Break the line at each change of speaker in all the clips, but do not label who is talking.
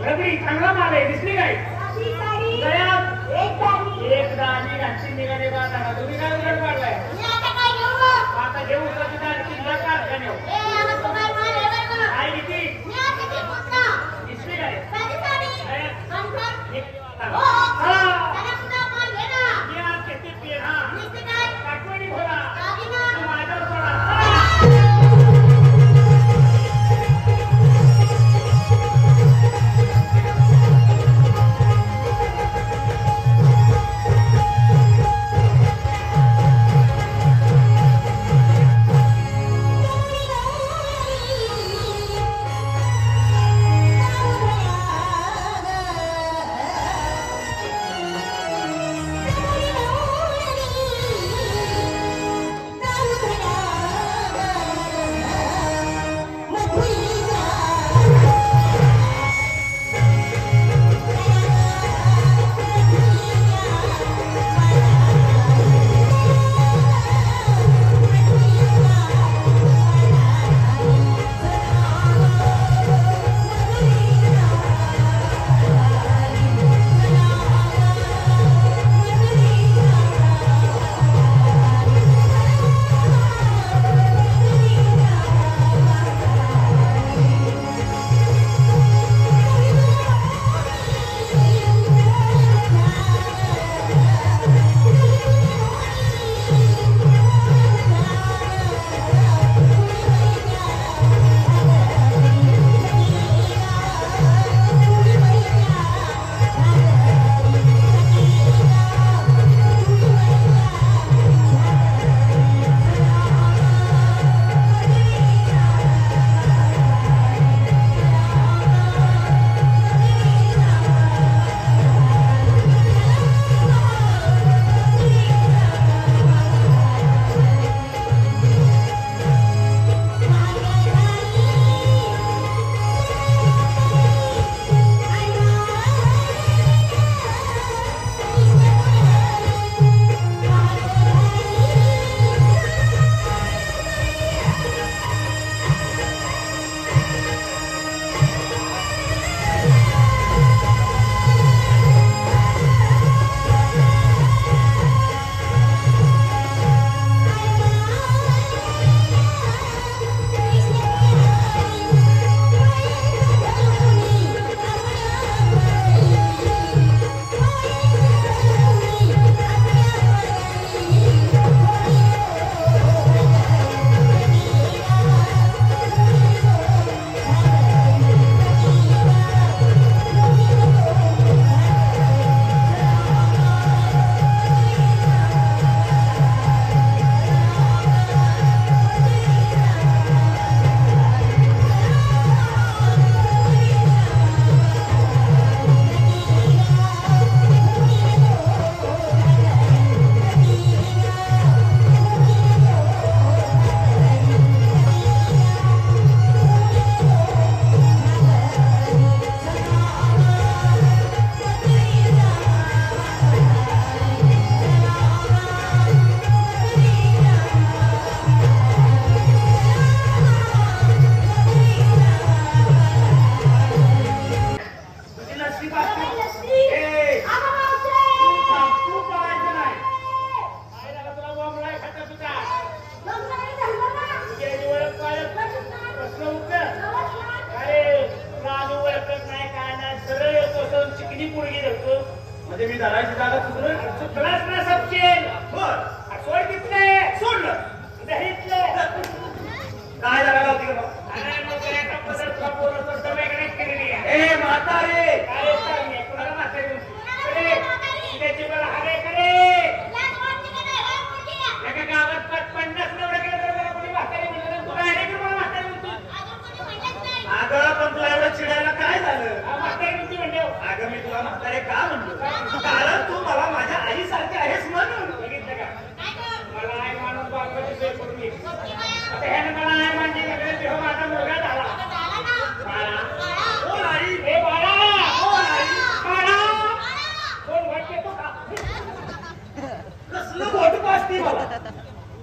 सगळी चांगला माल आहे दिसली काय एक दाणी घातली निघाले बाजारात तुम्ही काय उलट पाडलाय आता घेऊ काय किती दिसली काय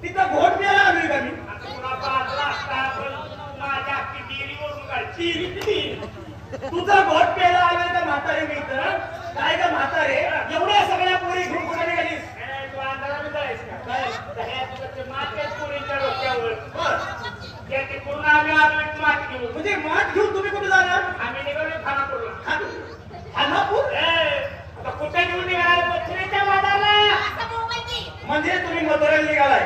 तिथं घोट द्यायला आलोय का मी?
माझ्या किती
तुझा घोट प्यायला आलं का म्हातारे मी तर काय का म्हातारे एवढ्या सगळ्या पोरी घेऊन कुठे निघालीस?
तू अंधारा जायस का काय मागच्याच पोरींच्या डोक्यावर त्या तिकडून आम्ही आलो मात घेऊन
म्हणजे माठ घेऊन तुम्ही कुठे जाणार?
आम्ही निघालो खानापूरला.
खानापूर?
आता कुठे घेऊन निघाला? पत्रिकेच्या वादाला.
म्हणजे तुम्ही मथुरेला निघालाय?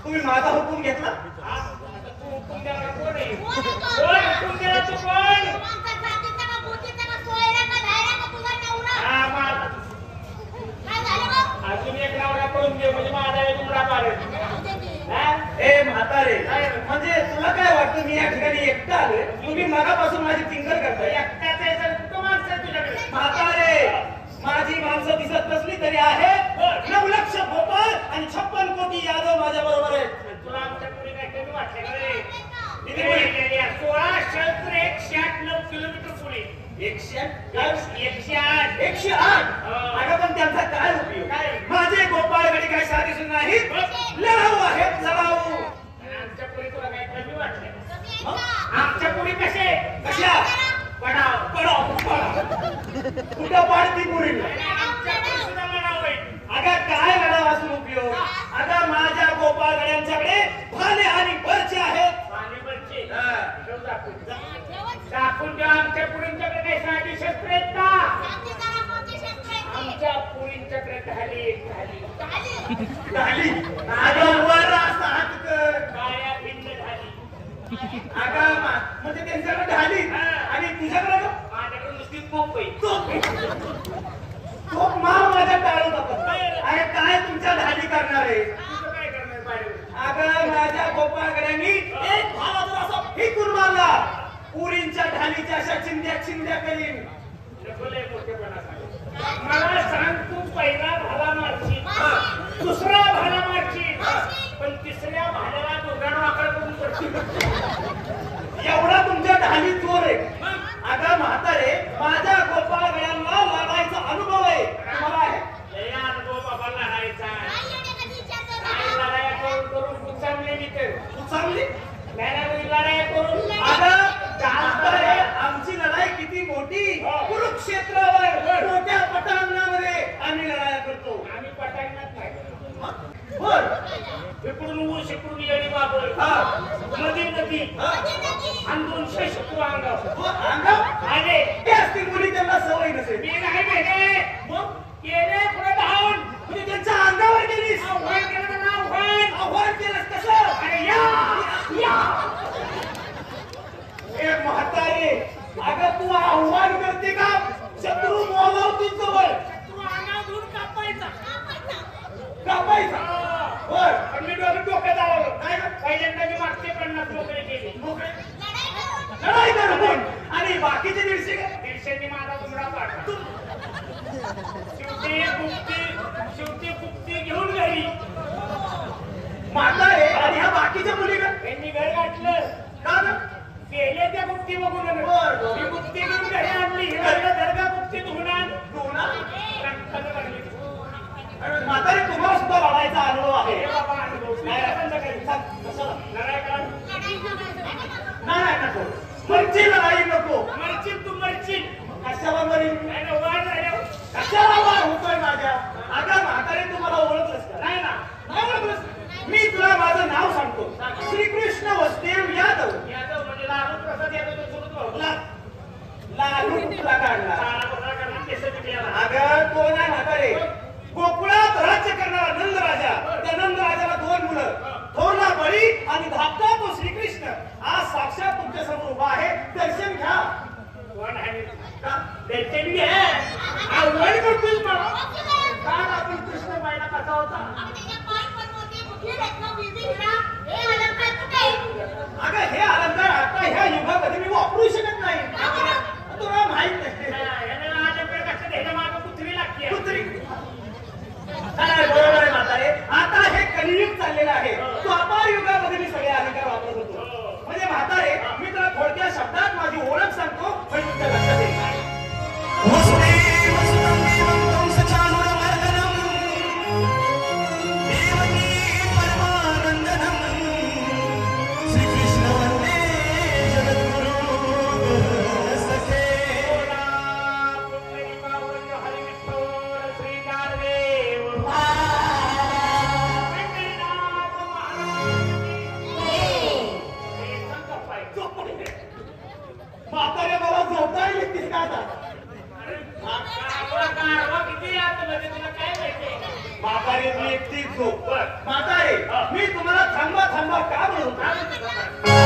तुम्ही माझा हुकूम घेतला?
तू हुकूम द्यायला कोण आहे? कोण हुकूम द्यायला तू कोण? अजून एक नवरा करून दे म्हणजे माझा एक उमरा पाडेल.
ए म्हातारे म्हणजे तुला काय वाटतं मी या ठिकाणी एकटा आलोय? तुम्ही मगापासून माझी टिंगल करताय.
एकट्याच आहे तर कुठं माणसं आहे तुझ्याकडे?
म्हातारे माझी माणसं दिसत नसली तरी आहेत 9 लक्ष भोपाळ आणि 56 कोटी यादव माझ्या बरोबर आहेत.
तुला आमच्या पुढे काय कमी वाटलं का रे? किती पुढे गेली? 16 क्षेत्र 108 किलोमीटर पुढे. 108.
108. अगं पण त्यांचा काय उपयोग?
काय?
माझे गोपाळगडी काय साधीच नाहीत, लढाऊ आहेत लढाऊ.
आमच्या पुढे तुला काय कमी वाटलं?
हं?
आमच्या पुढे कसे?
कशा?
पडाव.
कुठं पाडती पुरी?
आमच्या पुढे सुद्धा लढाव होईल.
अगं काय लढाऊ असून उपयोग? अगं माझ्या गोपाळगड्यांच्याकडे भाले आणि बर्चे आहेत.
पाणी बच्चे.
हा.
ठेव दाखवून. दाखवून द्या आमच्या पुरींच्याकडे काही साधी शस्त्र आहेत का? आमच्या पुरींच्याकडे ढाली.
ढाली. अगं वर असा हात कर.
काळ्या भिन्न ढाली.
अगं म्हणजे त्यांच्याकडे ढाली आणि तुझ्याकडे गं?
माझ्याकडे नुसती तोफ आहे.
तो मार माझ्या टाळून आपण. अरे काय तुमच्या ढाली करणार आहे?
तुझं काय करणार बाहेर?
अगं माझ्या गोपाळगड्यांनी एक भाला जर असा फेकून मारला पुरींच्या ढालीच्या अशा चिंध्या करीन.
नको लय मोठेपणा सांग. मला सांग तू पहिला भाला मारशील, दुसरा भाला मारशील, पण तिसऱ्या भाल्याला दोघांना वाकडा करून पडशील.
एवढा तुमच्या ढाली चोर आहे. अगं म्हातारे माझ्या गोपाळगड्यांना लढायचा अनुभव आहे. तुम्हाला आहे?
लय अनुभव बाबा लढायचा. काय लढाया करून करून उचालले मी तर.
तू चांगली
लढाया करून
म्हातारे आमची लढाई किती मोठी. कुरुक्षेत्रावर मोठ्या पटांगणामध्ये आम्ही लढाया करतो.
आम्ही पटांगणात नाही.
बर
इकडून ऊस इकडून येडी बाबळ नदी नदी अंदून शत्रू अंगावर
अंगाव
आले
ते असतील मुली त्यांना सवय नसेल.
मी नाही भेटे
मग
गेले पुढे धावून
म्हणजे त्यांच्या अंगावर गेलीस.
आव्हान केलं तर आव्हान
आव्हान केलंस कसं?
अरे या
ए म्हातारे अगं तू आव्हान करते का? शत्रू मोलावती जवळ
शत्रू अंगावर धरून कापायचा.
बर
पण मी डोक्यात आलो काय पहिल्यांदा मी मागचे 50 मोकळे केले.
लढाई करून आणि बाकीचे 150 काय?
150 माझा तुमडा पाडला. शेवटी कुप्ती घेऊन घरी.
म्हातारे आणि ह्या बाकीच्या मुली का?
त्यांनी घर गाठलं
का ना?
गेले त्या गुप्ती बघून
बरं.
ही गुप्ती घेऊन घरी आणली. ही दर्गा गुप्ती धुणार
दोना
रक्तानं भरली.
म्हातारे तुम्हाला सुद्धा लढायचा अनुभव आहे.
हे बाबा अनुभव
नाही
नाही बंद करी.
कशाला?
लढाई करा.
नाही नको मरची लढाई नको.
मरशील तू मरशील.
कशाला मरीन?
नाही ना वाढ झाल्यावर.
कशाला वार होतोय माझ्या? अगं म्हातारे तुम्हाला ओळखलंस का?
नाही ना
नाही ओळखलंस? मी तुला माझं नाव सांगतो. श्रीकृष्ण वसुदेव यादव.
यादव म्हणजे लालू प्रसाद यादव तो सुरू भाऊ.
लालू कुठला काढला?
सारा बदला करणार केस पिकल्याला.
अगं कोण आहे म्हातारे? गोकुळात राज्य करणारा नंद राजा. त्या नंद राजाला 2 मुलं, थोरला बळी आणि धाकटा तो श्रीकृष्ण. आज साक्षात तुमच्या समोर उभा आहे. दर्शन घ्या.
कोण आहे?
का?
दर्शन घे. आवड करतोय मला. काल आपण कृष्ण पाहिला कसा होता?
अगं हे अलंकार आता ह्या युगामध्ये मी वापरू शकत नाही. तुला माहित नाही.
याला माझ्याकडे कसं ह्याच्या मागं कुत्री लागते.
कुत्री. काय बरोबर आहे म्हातारे. आता हे कलियुग चाललेलं आहे. द्वापार युगामध्ये मी सगळे अलंकार वापरत होतो. म्हणजे म्हातारे मी तुला थोडक्या शब्दात माझी ओळख सांगतो म्हणजे तुमच्या लक्षात येईल. वसुदेव सुतं देवं कंसचाणूरमर्दनं देवकी परमानंदनं श्रीकृष्ण वंदे का आता
गाढवा किती आतमध्ये तुला काय माहिती?
म्हातारे मी एकटीच झोप म्हातारे मी तुम्हाला थांबा थांबा का म्हणतो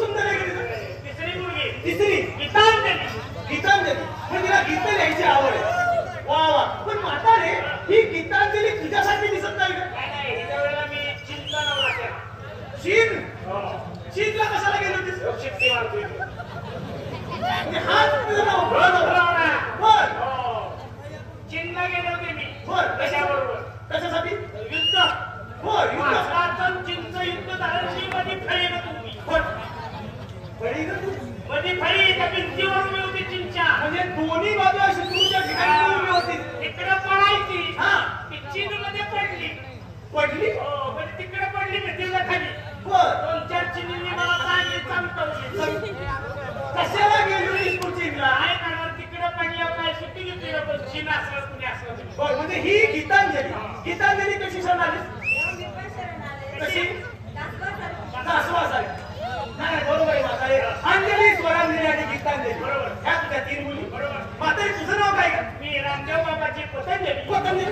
तिसरी मुलगी
म्हणजे हाच तुझं नाव
भरभरावणा.
बर
हो. चीनला गेले होते मी
बर
त्याच्याबरोबर
कशासाठी
युद्ध.
बर युद्ध
भारताचं चीनचं युद्ध झालं की मध्ये फळी ना तुम्ही
बळी ग तू
मध्ये फळी त्या भिंतीवर उभी होती चीनच्या.
म्हणजे दोन्ही बाजू शत्रूच्या ठिकाणी उभी होती
इकडे पळायची
हा
ती चीन मध्ये पडली.
पडली
हो म्हणजे तिकडे पडली भिंतीच्या खाली.
बर
2-4 चिनींनी मला चांगली चमकवली.
कशाला गेली तू चीनला
काय करणार तिकडे पडल्यावर काय सुट्टी घेतली ना पण चीन असलं कुणी असलं.
बर म्हणजे ही गीतांजली गीतांजली कशी सण आली कशी सासवा झाली नाही बरोबर आहे म्हातारे अंजली स्वरांजली आणि गीतांजली
बरोबर.
ह्या तुझ्या 3 मुली
बरोबर.
म्हातारे तुझं नाव काय का
मी रामदेव बाबाची पतंजली.
पतंजली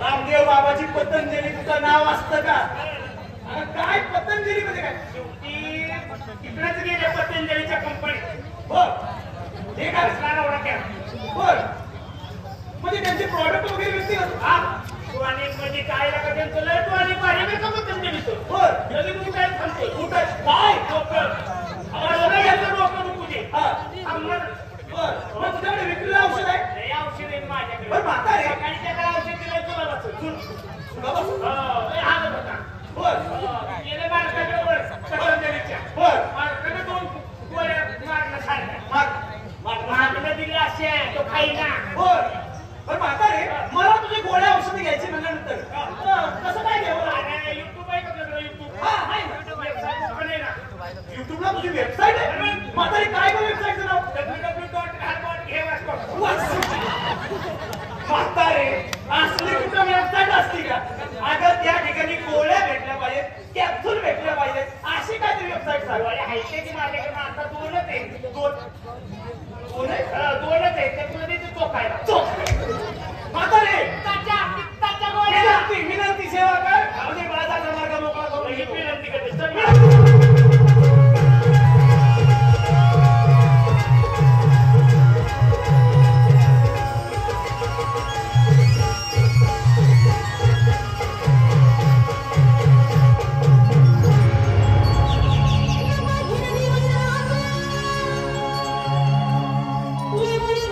रामदेव बाबाची पतंजली तुझं नाव असतं का अगं काय पतंजली म्हणजे काय
शेवटी तिकडेच गेले पतंजलीच्या कंपनीत.
बर हे काय
कसला नवरा केला.
बर म्हणजे त्यांचे प्रॉडक्ट वगैरे व्यक्तिगत
हा तू आणि म्हणजे काय लागा त्यांचं लय तू आणि पाणी मी का पतंजलीचं.
बर
लगेच तू काय थांबतोय.
कुठं काय
डोकं याचं डोकं नको दे.
हा
थांबणार.
बर मग तुझ्याकडे विक्रीला औषध आहे
लय औषध आहे माझ्याकडे.
बर म्हातारे
सकाळी त्याला औषध दिलं तुला वाचून.
तुला बस
हो लय हालत होता.
बर
गेले मार्केटकडे वर पतंजलीच्या.
बर
मार्केटने 2 गोळ्या मारणं खाल्ल्या.
माग
मागणं दिली अशी आहे तो खाईना.
बर पण म्हातारे मला तुझे गोळ्या औषधे घ्यायची म्हणल्यानंतर कसं काय घ्यावं लागेल?
अरे युट्यूब आहे का तुझं युट्यूब.
हा आहे ना
वेबसाईट पण आहे ना.
युट्यूबला तुझी वेबसाईट आहे म्हातारे काय बघ वेबसाईटचं नाव
www.harbotghewascom.
म्हातारे असली कुठं वेबसाईट असती का अगं त्या ठिकाणी गोळ्या भेटल्या पाहिजेत कॅप्सूल भेटल्या पाहिजेत अशी काय तरी वेबसाईट सांग
गोळ्या आहेत की माझ्याकडे आता 2च आहे.
2 आहे
2च आहे त्यामध्ये ते चोखायला.
म्हातारे
पित्ताच्या गोळ्या.
विनंती सेवा कर म्हणजे माझा मार्ग मोकळा करून
ही
घेतो.
विनंती करते. चल.
Thank you.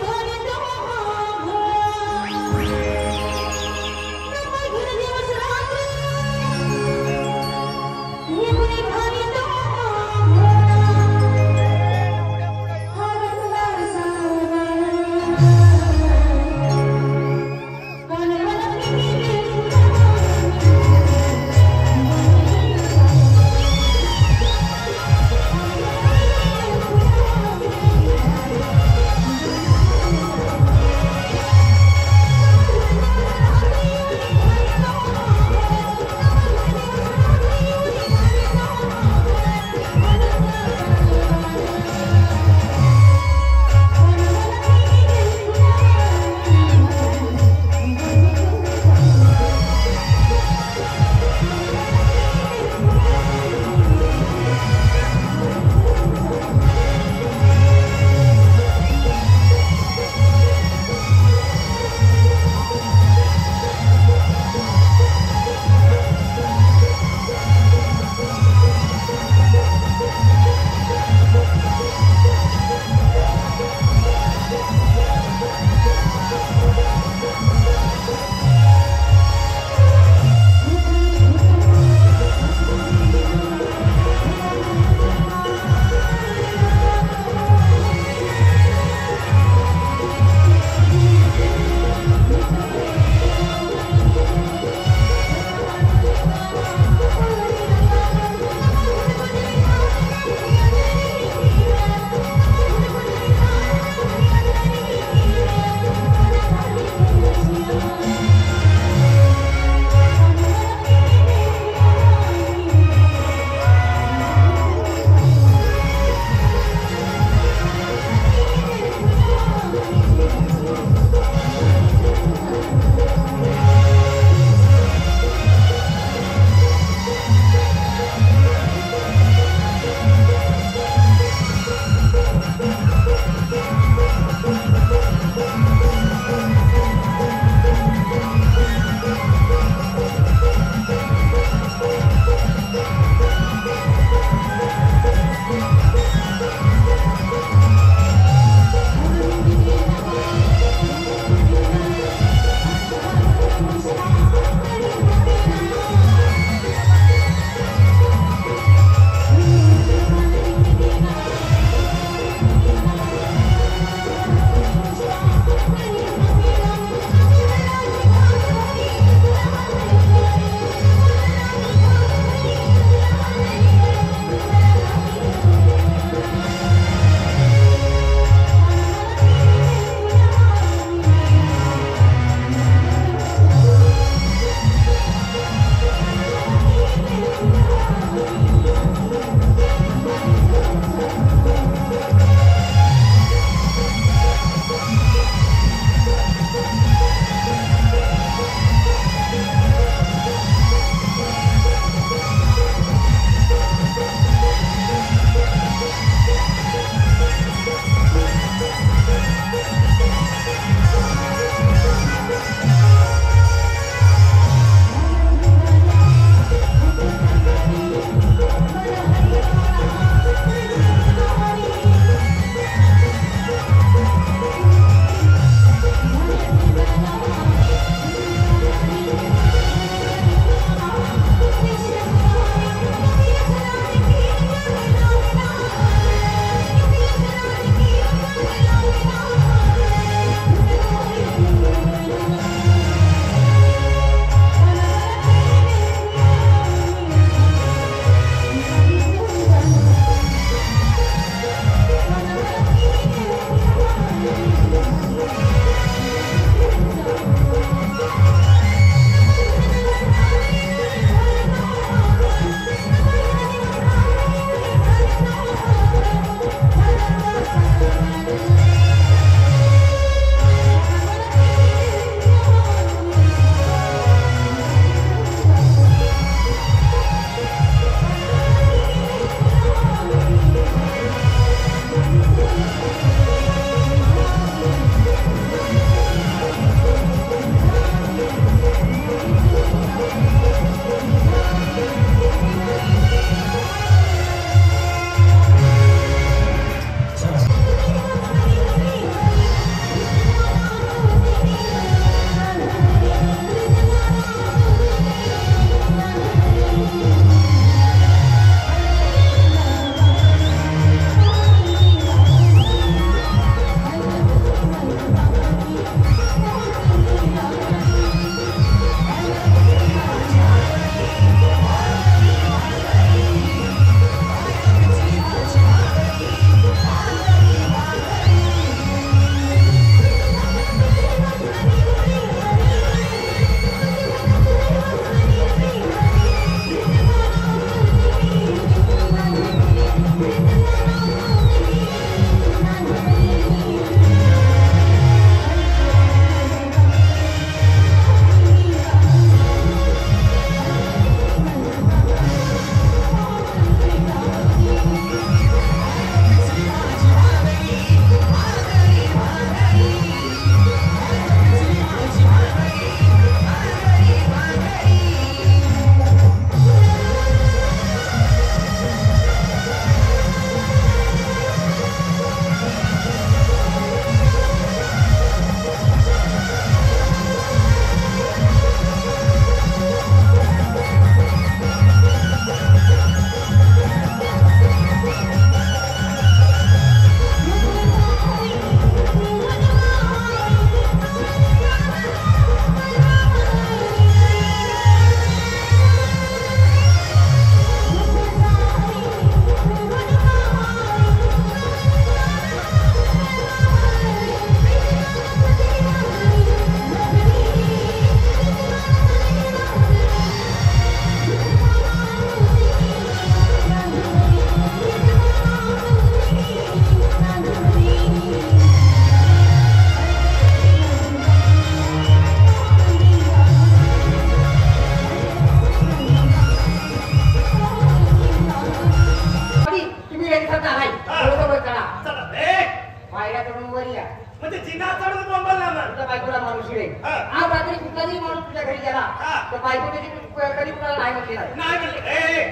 तर बायको त्याची कधी कुणाला नाही म्हटली नाही.
नाही म्हणले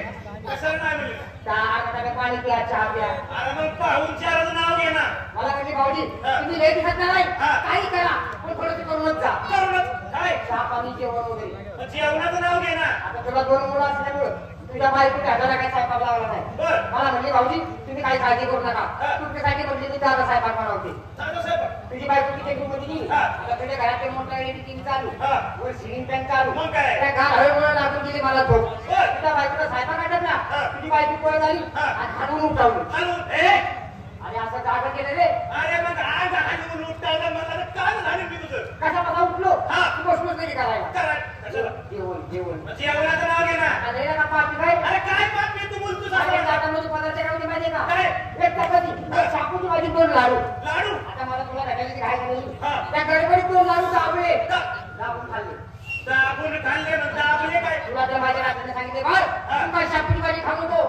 कशाला नाही म्हणले
चहा पाणी प्या चहा प्या.
अरे मग पाहुणचाराचं नाव घे ना.
मला म्हणजे भाऊजी तुम्ही लेट खात नाही काही करा पण थोडंसं करूनच जा.
करूनच काय
चहा पाणी जेवण वगैरे.
जेवणाचं नाव घे ना.
आता तुला 2 मुलं असल्यामुळं तुझ्या बायकोच्या हाताला काही स्वयंपाक लावला नाही. मला म्हणजे भाऊजी तुम्ही काही काळजी करू नका. तुमच्यासाठी म्हणजे मी त्याला स्वयंपाक बनवते. तुझी बायको किती मध्ये गेली आता तुझ्या घरात मोठा एडिटिंग चालू वर सिलिंग फॅन चालू त्या घरावर लागून गेली मला झोप. तुझ्या बायकोला स्वयंपाक आटपला तुझी बायको पळ झाली आणि हाणून उठावली. आणि असं जागा केलं रे.
अरे मग आज हाणून उठावलं मला काल झाली मी तुझं
कसा कसा उठलो तू बसलोच नाही करायला. जेवण जेवण
जेवणाचं नाव घे ना.
अरे का पापी काय
अरे काय बातमी तू बोलतो
म्हणजे पदार्थ काय माहिती का एक चपाती शापूची भाजी 2 लाडू.
लाडू
आता मला तुला भेटायची काय झाली त्या गडबडीत 2 लाडू दाबले दाबून खाल्ले.
दाबून खाल्ले ना दाबले काय
तुला तर माझ्या राजाने सांगितले बघ तू काय शापूची भाजी खाऊ नको.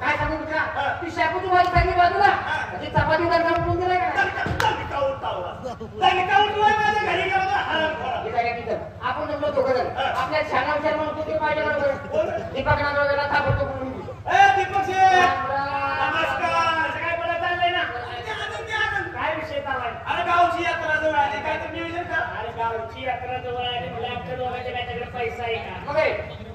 काय सांगू तुला ती शापूची भाजी खाल्ली बाजूला ती चपाती तर उठून दिलाय का
माझ्या घरी गेला
आपण जमलो दोघं जण आपल्या छाना विचार म्हणतो ते पाहिजे बरोबर दीपक नागवेला थांबतो म्हणून
दीपक नमस्कार काय बरं चाललंय ना.
काय विषय चाललाय.
अरे गावची यात्रा जवळ आली काय तर नियोजन का.
अरे गावची यात्रा जवळ आली म्हणजे आपल्या दोघांच्या माझ्याकडे पैसा आहे का.
मग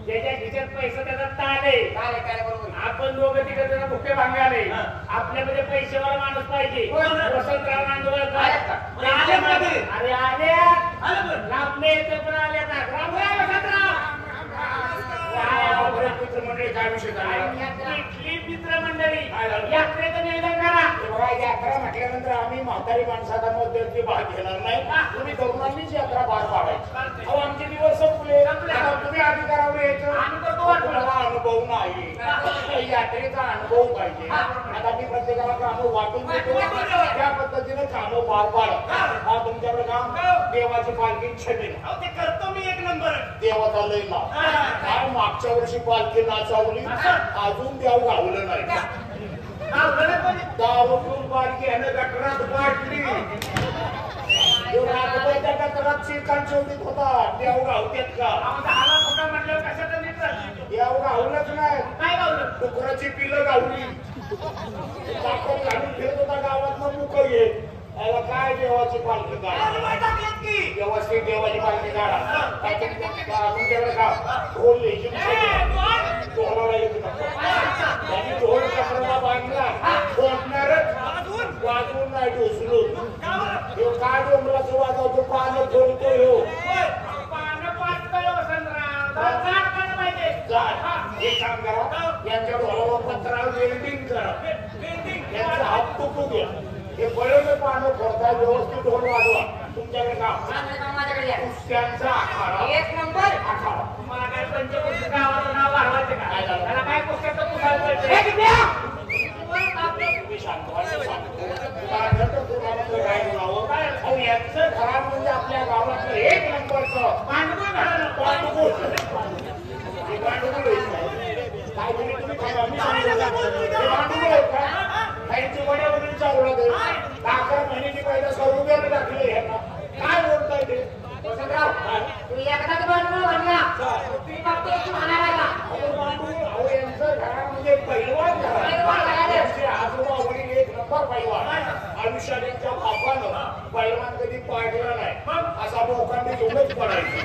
ज्याच्या खिशात पैसा त्याचा ताण आहे.
काय बरोबर
आपण दोघं तिकडे जरा भुके भांगाले आपल्यामध्ये पैसेवाला माणूस पाहिजे. वसंतराव नांदवळकर अरे आल्या आपले येते पण आल्या ना. राम राम वसंतराव. मित्रमंडळी यात्रेचं निवेदन करा. म्हटल्यानंतर आम्ही म्हातारी माणसाला मध्यस्थी भाग घेणार नाही. तुम्ही तरुणांनीच यात्रा पार पाडायची. अहो आमचे दिवस संपले. आता तुम्ही अधिकारावर यायचं. तुम्हाला अनुभव नाही. यात्रेचा अनुभव पाहिजे. आता मी प्रत्येकाला कामं वाटून देतो. त्या पद्धतीने कामं पार पाडा. हा तुमच्याकडे काम देवाची पालखी छबीन
ते करतो मी एक नंबर.
देवाचा लय नाव काय मागच्या वर्षी पालखी नाचावली अजून देव गावलं नाही. दावून पालखी ह्यानं गटरात वाटली. त्या गटरात शिरकान शोधित होता. देव गावतेत का? देव गावलंच नाही.
काय गावलं?
डुकराची पिलं गावली. चाकण घालून फिरत होता गावात मग मुक येत. याला काय देवाची पालखी काढा. व्यवस्थित देवाची पालखी काढा. तुमच्याकडे का ढोल लेझिम ढोलाला येत त्यांनी ढोल चक्राला बांधला. फोडणारच वाजवून नाही ढोसलून. हे काय डोंगराचं वाजवतो पानं फोडतो ह्यो. एक काम करा यांच्या ढोलाला पत्रा वेल्डिंग करा. यांचा हात तुटू द्या. हे बळवले पानं फोडतात. व्यवस्थित ढोल वाजवा. तुमच्याकडे काम
माझ्याकडे
कुस्त्यांचा आखाडा.
एक नंबर
आखाडा
मला काय पंचकृषी गावाचं नाव वाढवायचं का?
काय झालं?
त्याला काय पुस्तकं पुसायला
तुम्ही शांत व्हा, मी सांगतो. तुम्हाला नंतर तुम्हाला तर काय म्हणावं. अहो, यांचं घरात म्हणजे आपल्या गावातलं एक नंबरचं
पांडुरंग घराणं.
पांडुगुळ. हे पांडुगुळ आहेत काय? काय तुम्ही खावा, मी सांगतो. हे पांडुगुळ आहेत का? त्यांची वड्या वगैरे चालू लागेल. 11 महिन्याची पहिला सौरुद्याला टाकले ह्यांना. काय बोलताय ते?
वसंतराव तुम्ही एकदाच बनवून म्हणला तुम्ही फक्त एक म्हणायला का?
अहो यांचं घरात म्हणजे पैलवान घरात. यांचे आजोबा वडील एक नंबर पैलवान. आयुष्यात यांच्या बापानं पैलवान कधी पाडला नाही. असा लोकांनी घेऊनच पडायचं.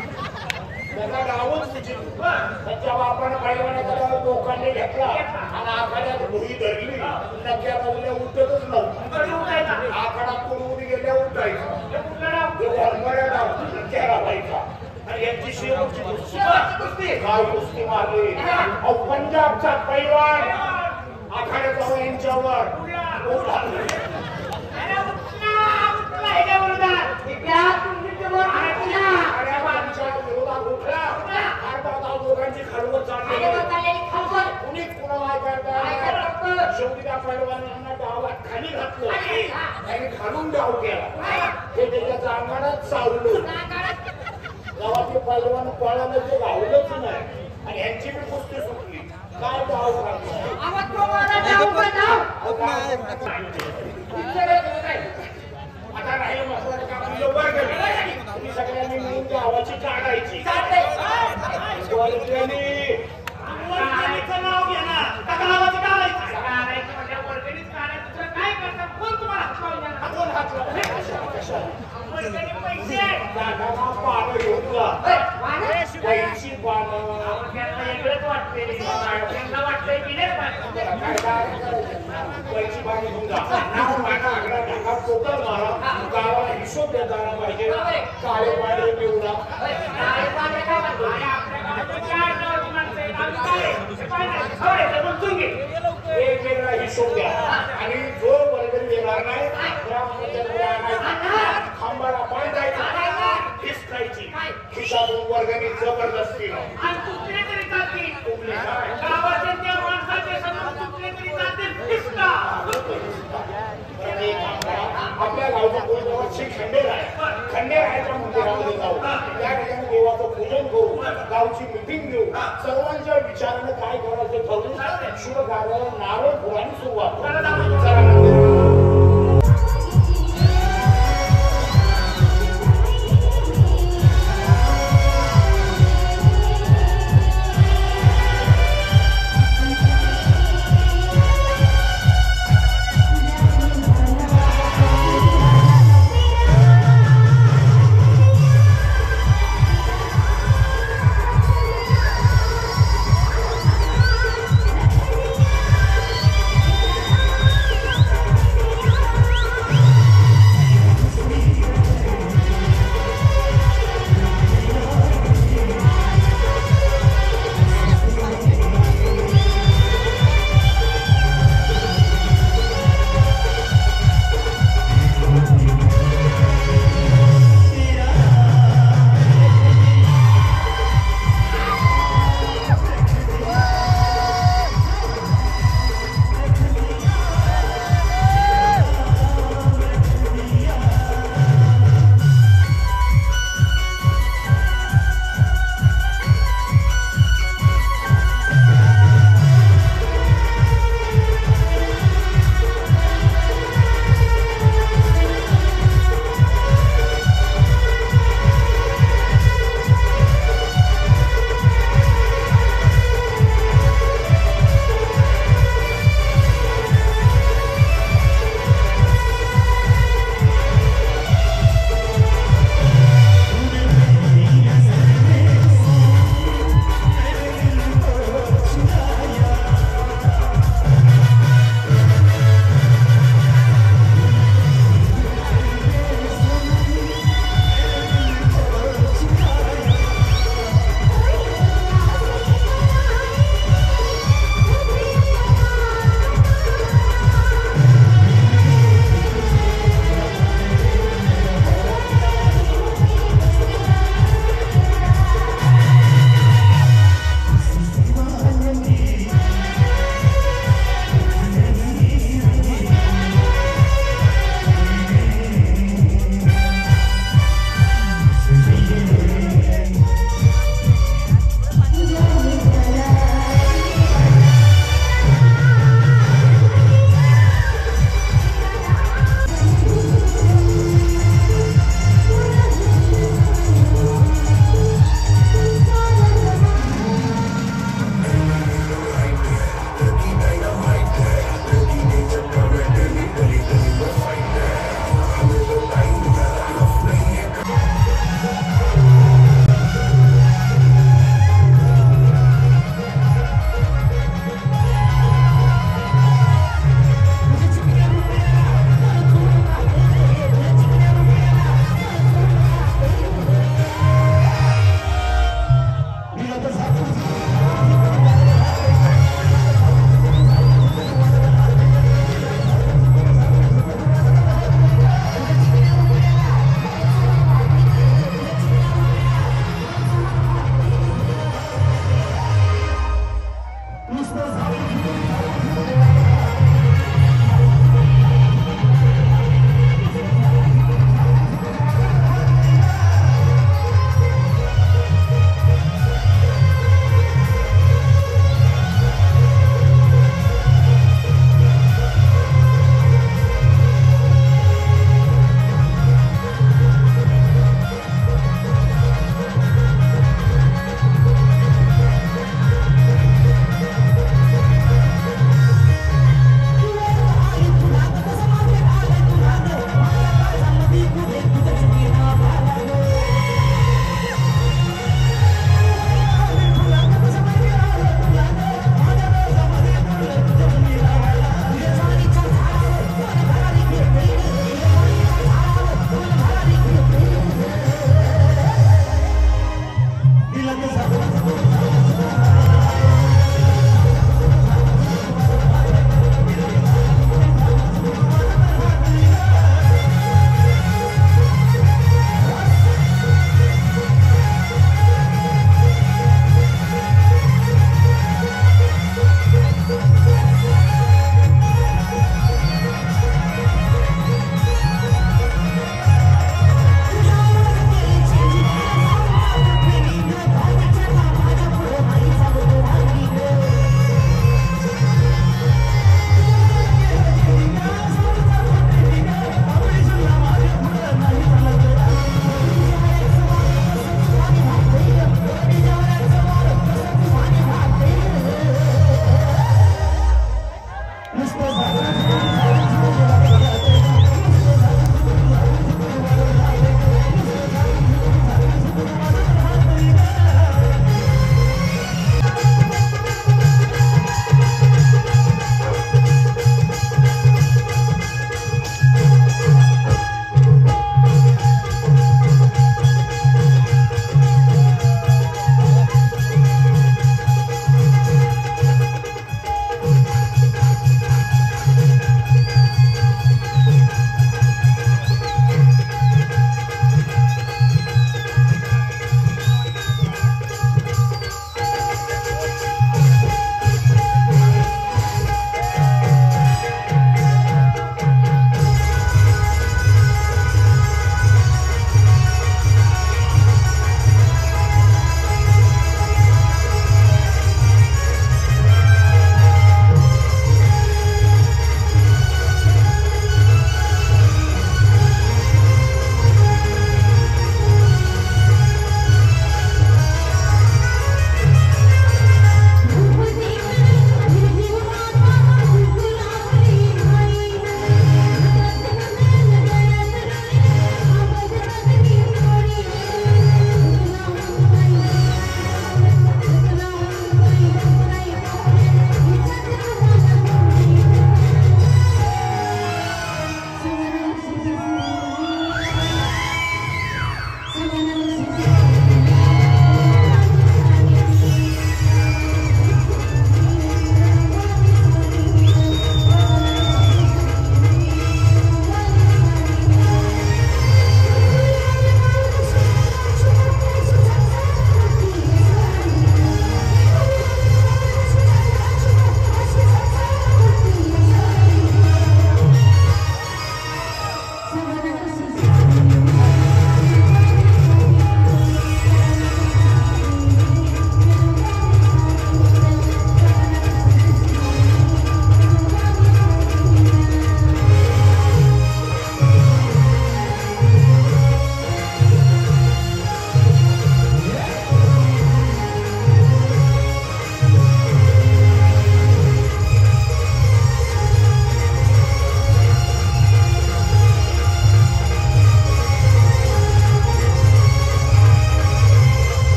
त्याचा नावच विचित्र. त्यांच्या बापानं पैलवानाचा लोकांनी घेतला आणि आखाड्यात भुई धरली. नक्या बाजूला उठतच नव्हतं. आखाडात पुढे गेल्या उठायचं. आणि यांची शेवटची कुस्ती काय कुस्ती मारली. अहो पंजाबचा पैलवान आखाड्याचा यांच्यावर दोघांची खडवत चालली. कुणी कुणाला करतात. शेवटी त्या पैलवानांना डावात खाली घातलं आणि घालून डाव केला. ते त्याच्या अंगात चावलं. गावाचे पैलवान पळालं ते गावलंच नाही. आणि यांची बी कुस्ती सुटली. काय डाव आता राहिलं महत्वाचं काम म्हणजे वर्ग. तुम्ही सगळ्यांनी मिळून गावाची काढायची.
नाव घ्या ना. टाका नावाचं काढायचं. काढायचं म्हणजे वर्गणीच काढायचं. दुसरं काय करता? कोण तुम्हाला हात
दोन हात कशा
वर्गणी पैसे.
दादाला पानं घेऊन जा. पैशी पानं.
त्यांना वेगळंच वाटते. त्यांना वाटतंय की नाही
पैशी पानं घेऊन जा. नाव पानं आकडा टाका. टोटल मारा. गावाला हिशोब देता आला पाहिजे. काळे पाणी पिवळा. वेगवेगळा हिशोब द्या. आणि जो वर्गणी देणार नाही खांबाला बांधायचा. हिसकायची. खिशातून वर्गणी जबरदस्ती. आपल्या गावच्या कोणत्या खंडेर आहे. खंडेरायाच्या मंदिरामध्ये जाऊ. त्या ठिकाणी देवाचं पूजन करू. गावची मिटिंग घेऊ. सर्वांच्या विचारानं काय करायचं ठरवून शुभ कार्याला नारळ फुलांनी सुरुवात.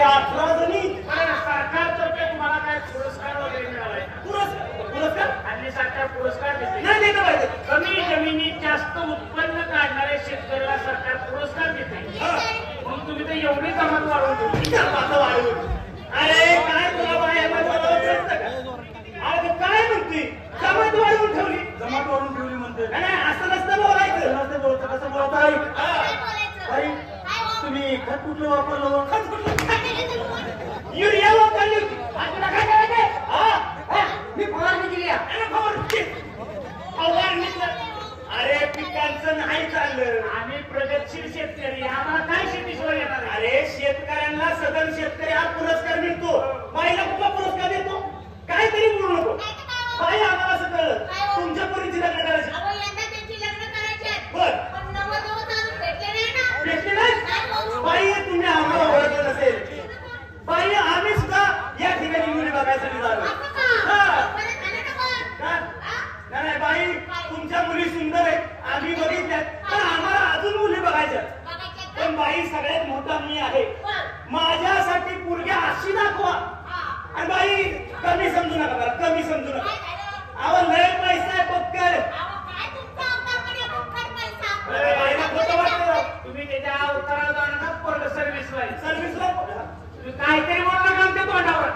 18 जणी
सरकारतर्फे तुम्हाला काय पुरस्कार वगैरे मिळालाय?
पुरस्कार
आणि सरकार पुरस्कार देते.
नाही देत पाहिजे.
कमी जमिनीत जास्त उत्पन्न काढणाऱ्या शेतकऱ्याला सरकार पुरस्कार देते. मग तुम्ही तर एवढी जमात वाढवून ठेवली.
अरे काय तुला बाहेर अरे काय म्हणतोय? जमात वाढवून ठेवली.
जमात वाढून ठेवली म्हणते.
नाही असं नसतं बोलायचं.
नसते बोलतो कसं बोलता आई तुम्ही खत कुठलं वापरलं?
युरिया वापरली होती.
तुला काय करायचंय? मी फवारणी केली आहे.
अरे पिकांचं नाही चाललं.
आम्ही प्रगतशील शेतकरी, आम्हाला काय शेती सोय येणार आहे?
अरे शेतकऱ्यांना सदन शेतकरी हा पुरस्कार मिळतो. बाईला कुठला पुरस्कार देतो? काहीतरी बोलू नको. बाई आम्हाला असं कळलं तुमच्या पोरीची लग्न करायची. बर भेटले नाही? बाई तुम्ही आम्हाला ओळखलं नसेल. बाई आम्ही सुद्धा या ठिकाणी मुली बघायसाठी झालो. नाही बाई तुमच्या मुली सुंदर आहेत आम्ही बघितल्यात पण आम्हाला अजून मुली बघायच्या. पण बाई सगळ्यात मोठा मी आहे. माझ्यासाठी पोरग्या अशी दाखवा. आणि बाई कमी समजू नका बरं कमी समजू नका. अहो लय पैसा आहे पक्कड. बाईला खोटं वाटतं.
तुम्ही त्याच्या उत्तराला जाऊ नका. पोरग सर्व्हिसला
सर्व्हिसला
तुम्ही काहीतरी बोलला का आमच्या तोंडावर?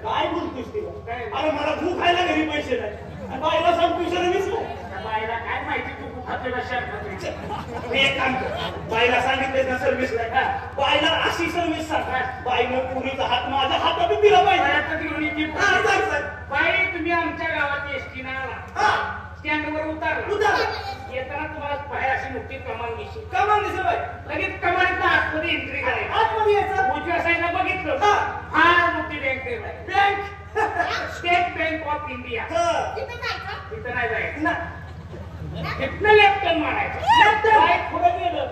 काय बोलतोस ते? अरे मला भूक खायला घरी पैसे नाही आणि बाईला सांगतो सर्व्हिसला.
त्या बाईला काय माहिती तू खाते कशा खाते?
मी एक काम कर बाईला सांगितलं ना सर्व्हिसला का बाईला अशी सर्व्हिस सांग बाईनं पुरीचा हात माझ्या हातात दिला पाहिजे.
बाई तुम्ही आमच्या गावात एसटी ना आला स्टँडवर उतारला. येताना तुम्हाला बाहेर अशी मोठी कमान दिसली.
कमान दिसलं बाई.
लगेच कमानीच्या आतमध्ये एंट्री करायची.
आतमध्ये यायचं.
उजव्या साईडला बघितलं फार मोठी बँक आहे.
Bank
state bank of India. तिथं नाही जायचं. तिथनं लेफ्ट टर्न मारायचं. बाई पुढे गेलं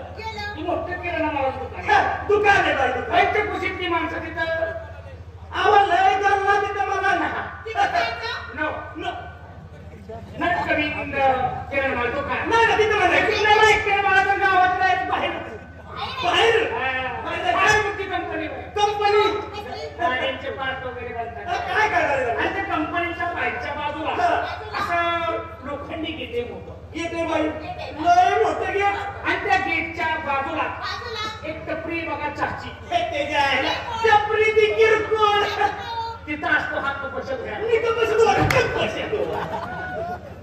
की मोठं किराणा माल दुकान.
दुकान आहे बाई दुकान.
बाईच्या कुशीतली माणसं तिथं
लय गल्ला तिथं मला ना
नट कमी किराणा माल दुकान.
नाही ना तिथं मला
किराणा मालाच्या गावात जायचं बाहेर.
बाहेर
बाहेर मोठी कंपनी
कंपनी
गाड्यांचे पार्ट वगैरे बनतात.
काय करणार
आणि त्या कंपनीच्या बाहेरच्या बाजूला असं लोखंडी गेट आहे मोठं.
येते बाई लय मोठं गेट.
आणि त्या गेटच्या बाजूला एक टपरी बघा चहाची.
ते जे आहे टपरी ती किरकोळ
तिथं असतो हात बचत घ्या.
मी तर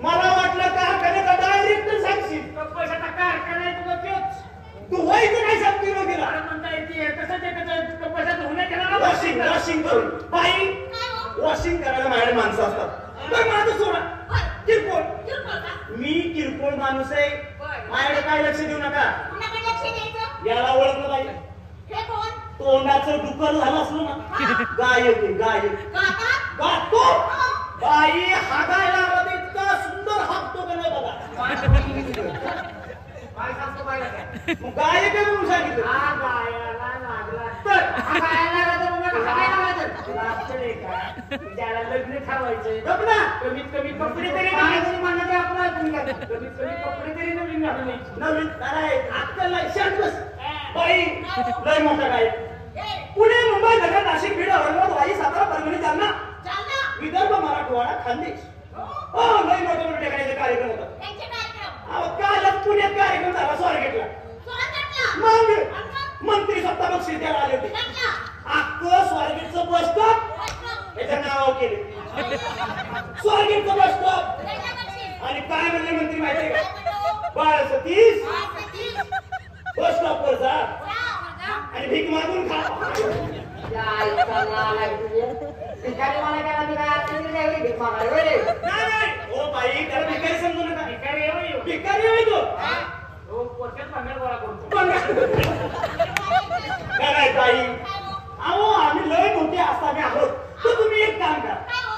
मला वाटलं कारखान्याचा डायरेक्टर सांगशील.
पैशाचा कारखाना आहे तुझा तोच.
तू व्हायचं काय सांगते ना तिला.
म्हणता येते कसं ते पैसा धुण्यात येणार.
वॉशिंग वॉशिंग करून बाई वॉशिंग करायला माझ्याकडे माणसं असतात. बरं माझं सोडा किरकोळ. मी किरकोळ माणूस आहे. माझ्याकडे काय लक्ष देऊ नका. याला ओळखलं बाई तोंडाचं डुकर झालं असलं ना गाय येते गाय गातो. बाई हागायला लागला इतका सुंदर हाकतो का नाही बघा. मग गाय काय म्हणून सांगितलं.
गायाला लागला तर त्याला लग्न ठरवायचंय. कमीत कमी कपडे तरी कपडे तरी नवीन घालून यायची.
नवीन नाही आजकाल नाही शांत बस. बाई लय मोठा गाय. पुणे मुंबई नगर नाशिक बीड औरंगाबाद वाई सातारा परभणी जालना विदर्भ मराठवाडा खानदेश लय मोठे मोठे ठिकाणी कार्यक्रम होतात. कालच पुण्यात कार्यक्रम झाला स्वारगेटला. मग मंत्री स्वतः बक्षीस द्यायला आले होते. अख्खं स्वारगेटचं बस स्टॉप याचं नाव केले. स्वारगेटचं बस स्टॉप. आणि काय म्हणले मंत्री माहिती का. बाळ सतीश बस स्टॉप वर जा आणि भीक मागून खा. नाही ओ बाई त्याला भिकारी समजू नका. भिकारी होय तो.
पोरक्यात भांडण गोळा करतो.
काय ताई अहो आम्ही लय मोठे आसामी आहोत. तर तुम्ही एक काम करा.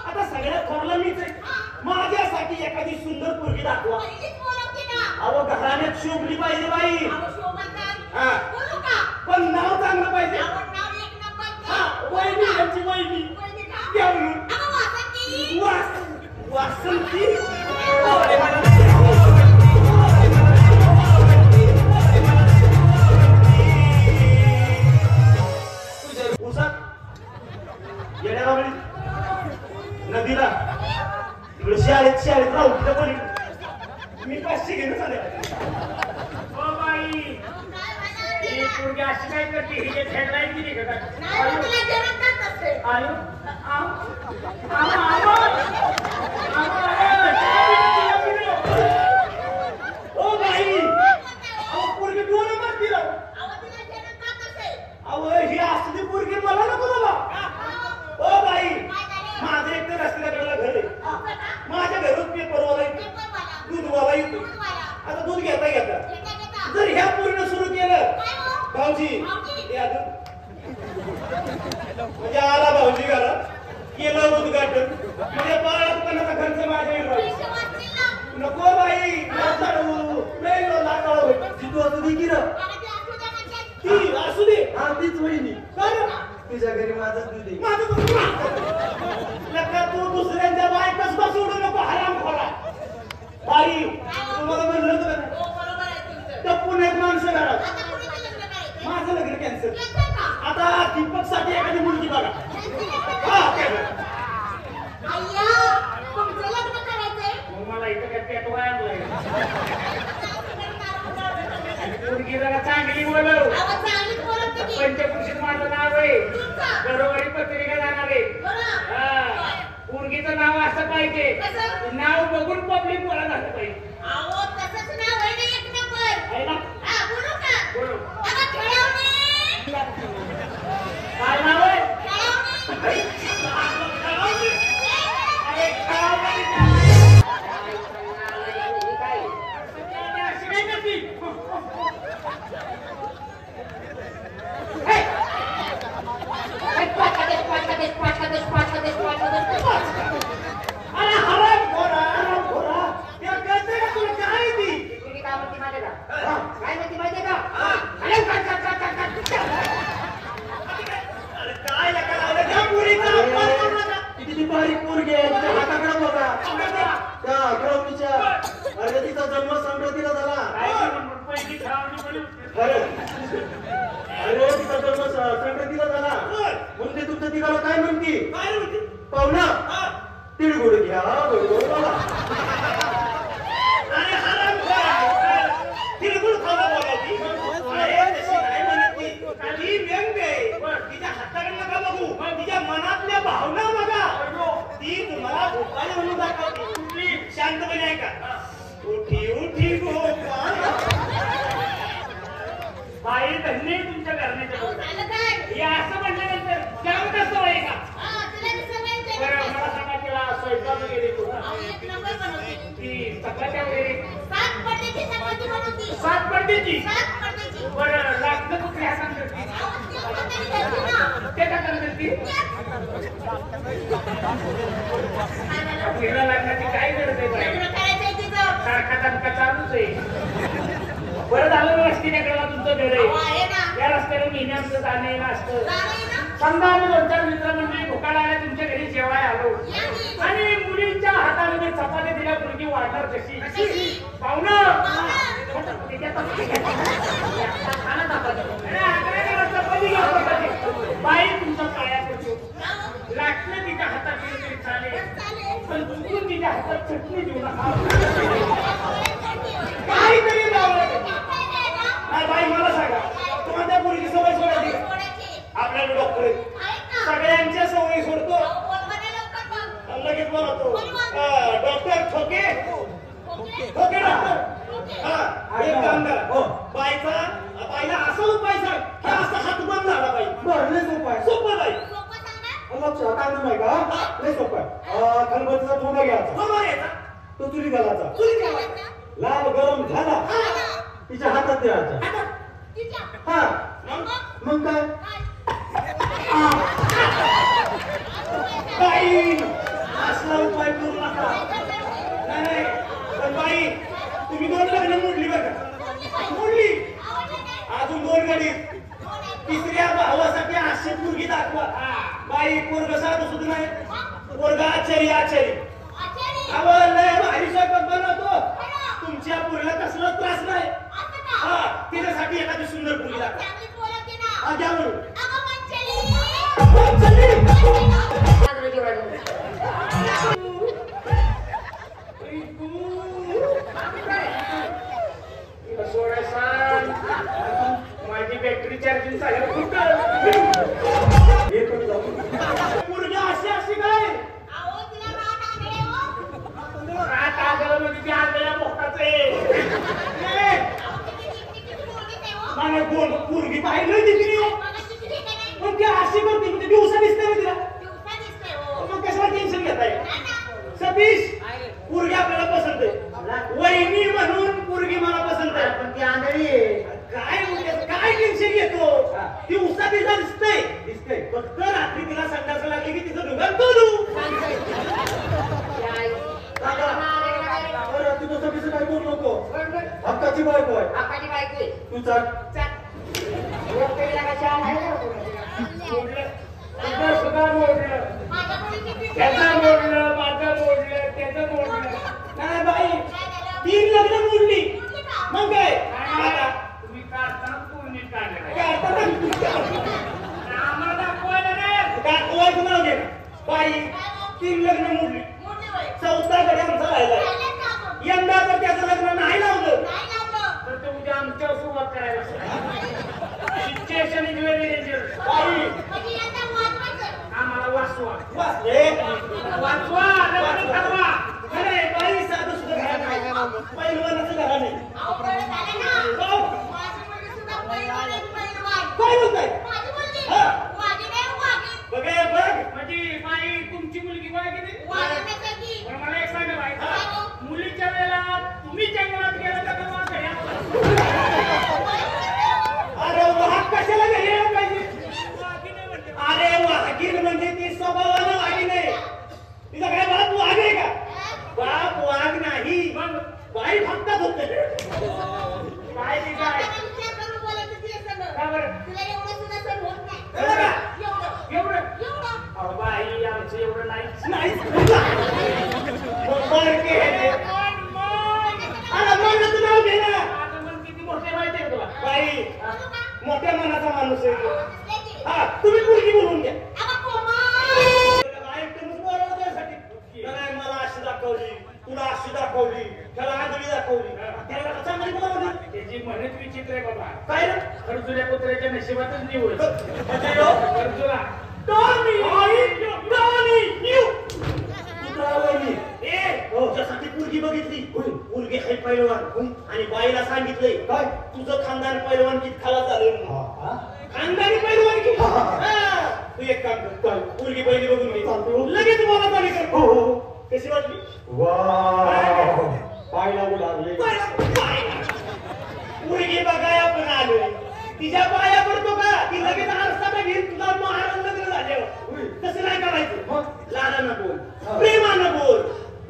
आता सगळ्यात थोरला मीच आहे. माझ्यासाठी एखादी सुंदर पोरगी दाखवा. अहो घराण्यात शोभली पाहिजे बाई. पण नाव चांगलं पाहिजे. हा वहिनी यांची वहिनी वासंती.
लाईट गेली का काय?
नाही मग तुला जेवण करत असते.
आयो
ओ बाई अहो पोरगी दोन नंबर दिला
अहो तुला जेवण करत असते.
अहो ही असली पोरगी मला नको बाबा ओ बाई माझं एक तर रस्त्याकडला घर आहे माझ्या घरून पेपरवाला दूधवाला येतो आता दूध घेता जर ह्या पूर्ण सुरू केलं भाऊजी हे अजून म्हणजे आला भाऊजी घरात केलं उद्घाटन म्हणजे बाळपणाचा खर्च माझ्या येईल नको बाई नाही लाटाळा होईल
तू असं दे की र
ती असू दे
हा तीच वहिनी
कर
तुझ्या घरी माझं दूध आहे.
माझं लका तू दुसऱ्यांच्या बायकाच का सोडू नको हराम खोरा बाई तुम्हाला म्हणलं होतं का त्या पुण्यात माणसं घरात माझं लग्न कॅन्सल आता दीपकसाठी एखादी मुलगी बघा हा कॅन्सल
मग मला इथं काय पेटवा आणलंय मुलगी जरा चांगली बोलव पंचकृषीत माझं नाव आहे घरोघरी पत्रिका जाणार आहे पोरगीचं नाव असं पाहिजे नाव बघून पब्लिक बोला झालं पाहिजे आहे ना बोलव काय नाव आहे अरे
अरे हराम खोरा त्या कळतंय का तुला काय ती
तुम्ही काय म्हणते माहिती का काय म्हणते माहिती का अरे
अरे काय लका लावलं त्या पुरीचा अपमान करू नका
किती बारीक पोरगी आहे तिच्या हाताकडे बघा त्या अकरावीच्या अरे तिचा जन्म संक्रांतीला झाला
पैकी खावणी पडली
खरं अरे तिचा जन्म संक्रांतीला झाला म्हणते तुमच्या तिघाला काय म्हणती
काय म्हणते
पाहुणा तिळगुळ घ्या गोड बोला
अरे हराम खोरा तिळगुळ खावा बोलावती अरे तशी नाही म्हणत ती व्यंग आहे तिच्या हाताकडे नका बघू तिच्या मनातल्या भावना बघा ती तुम्हाला भोपाळ म्हणून दाखवते शांतपणे ऐका उठी उठी गोपाळ
बाई धन्य आहे तुमच्या घराण्याच्या हे असं म्हटल्यानंतर त्याला कसं आहे का बरं मला सांगा तिला स्वयंपाक वगैरे ती चपात्या वगैरे 7 पडद्याची बरं लागतं कुठल्या हातात ते का करत ती तिला लागण्याची काय गरज आहे बाई सारखा दणका चालूच आहे बरं झालं रस्त्याकडे तुमचं घर आहे या रस्त्याने महिन्याचं जाणं येणं असतं समजा आम्ही 2-4 मित्र म्हणजे भोकाळाला तुमच्या घरी जेवाय आलो आणि मुलींच्या हातामध्ये चपाती दिल्या मुलगी वाढणार कशी पाहुणं बाई तुमचा काळ्या करतो लागलं तिच्या हातात दिलं तरी चालेल पण चुकून तिच्या हातात चटणी देऊ नका
काहीतरी लावलं नाही बाई मला सांगा तुम्हाला त्या मुलीची सवय सोडायची आपल्याला डॉक्टर आहेत सगळ्यांच्या सवयी सोडतो लगेच बोलतो डॉक्टर ठोके ठोके डॉक्टर हा एक काम करा बाईला असा उपाय सांग की असा हात बंद झाला पाहिजे
बरं लय सोपं आहे
सोपं बाई
लक्ष काय नाही का लय सोपं आहे खलबत्तीचा ठोका घ्यायचा
बरोबर आहे ना
तो चुली घालायचा
चुली घालायचा
लाल गरम झाला तिच्या हातात द्यायचा हा मग काय
बाई असला उपाय करू नका नाही पण बाई तुम्ही 2 लग्न मोडली बघा मोडली अजून 2 गाडी तिसऱ्या भावासाठी अशी मुलगी दाखवा बाई पोरग साधं सुद्धा नाही पोरग आचारी लय भारी स्वयंपाक बनवतो तुमच्या पोरीला कसला त्रास नाही हा तिच्यासाठी एखादी सुंदर मुलगी दाखवा द्या म्हणून
माझी बॅटरी चार्जिंग झालं कुठं
अशी करते म्हणजे दिवसा दिसते ना तिला
दिवसा दिसते हो.
मग कशाला टेन्शन घेताय
नाही ना.
सतीश पोरगी आपल्याला पसंत आहे वहिनी म्हणून पोरगी मला पसंत आहे
पण ती आंधळी आहे.
काय उद्या काय टेन्शन घेतो ती उसा दिसा दिसते
दिसते.
फक्त रात्री तिला संडास लागली की तिचं दुकान तोडू
बरं, तू तसं कसं काय बोलू नको. हक्काची बायको आहे.
आकाची बायको आहे.
तू चाल.
रोकलेला का चहा नाही ना रोकलेला?
तुझं सुद्धा मोडलं
माझ्या मुलीची पिशवी
त्याचं
आहे.
मोडलं माझं मोडलं त्याचं मोडलं
नाही बाई
काय झालं?
3 लग्न मोडली
मुली का?
मग काय
आणि
आता
तुम्ही काढताना पूर्ण काढलं
काय आता
आम्हाला दाखवायला रे
काय ओळख नाव घे बाई 3 लग्न मोडली
मोठी होय.
4था कडे आमचा राहिला
राहिलेत का आपण?
यंदा तर त्याचं लग्न नाही लावलं
नाही लावलं.
तर ते उद्या आमच्यावर सुरुवात करायला सिच्युएशन इज व्हेरी डेंजरस
बाई
म्हणजे यंदा वाजवायचं.
आम्हाला वाचवा
वाचले
वाचवा लग्न ठरवा
अरे बाई साधं सुद्धा घरात नाही पहिलवानाचं घरा नाही
अहो, बरं झालं ना.
हो.
माझी मुलगी सुद्धा पहिलवान आहे, पहिलवान.
काय बोलताय
माझी मुलगी
हा.
वाघीण आहे, वाघीण.
बघा बघ
म्हणजे बाई तुमची मुलगी काय किती
वाघिणीसाठी.
पण मला एक सांगा बाई
हा.
मुलीच्या वेळेला तुम्ही जंगलात गेला तर का वाघ घ्या?
अरे वाघ कशाला घरी यायला पाहिजे
वाघीने म्हणते.
अरे वाघीण म्हणजे ती स्वभावानं वाघीण आहे तिचा काय बाप वाघ आहे का बाप वाघ नाही
मग
बाई फक्तच होते
काय ती काय
आता विचार करून बोलायचं तिला सगळं.
का बरं?
तिला एवढं सुद्धा सण होत नाही.
कळलं का?
एवढं.
एवढं
एवढं.
अहो बाई आमचं एवढं नाही
नाही बारके हे. अरे मनाचं नाव घे ना
माझं मन किती मोठे माहिती आहे तुला
बाई
बोलू का?
मोठ्या मनाचा माणूस आहे
दिसले की?
हा तुम्ही मुलगी बोलून घ्या
अगं कोमल.
ऐकूनच बरोबर त्यासाठी नाही मला अशी दाखवली तुला अशी दाखवली त्याला आंधळी दाखवली त्याला चांगली बोलावली
त्याची म्हणत विचित्र आहे बाबा
काय रे
खरजुल्या कुत्र्याच्या नशिबातच निवड
म्हणजे ह्यो?
खरजुला
डॉनी डॉनी न्यू
तुझा वहिनी.
तुझ्यासाठी पोरगी बघितली पोरगी आहे पैलवान आणि बाईला सांगितलंय
काय?
तुझं खानदान पैलवान किती खाला चालेल
हा, हा.
खानदानी पैलवान की
हा, हा.
हा. तू एक काम कर
काय?
पोरगी पहिली बघून घे
चालतो.
लगेच मला चाली कर
हो, हो.
कशी वाटली
वाव. पाय लागू लागले.
पोरगी बघाय आपण आलोय तिच्या पाया पडतो का ती लगेच आरसा घेईन तुला महाराज लग्न झाल्यावर तसं नाही करायचं
मग?
लाडानं बोल
हा.
प्रेमानं बोल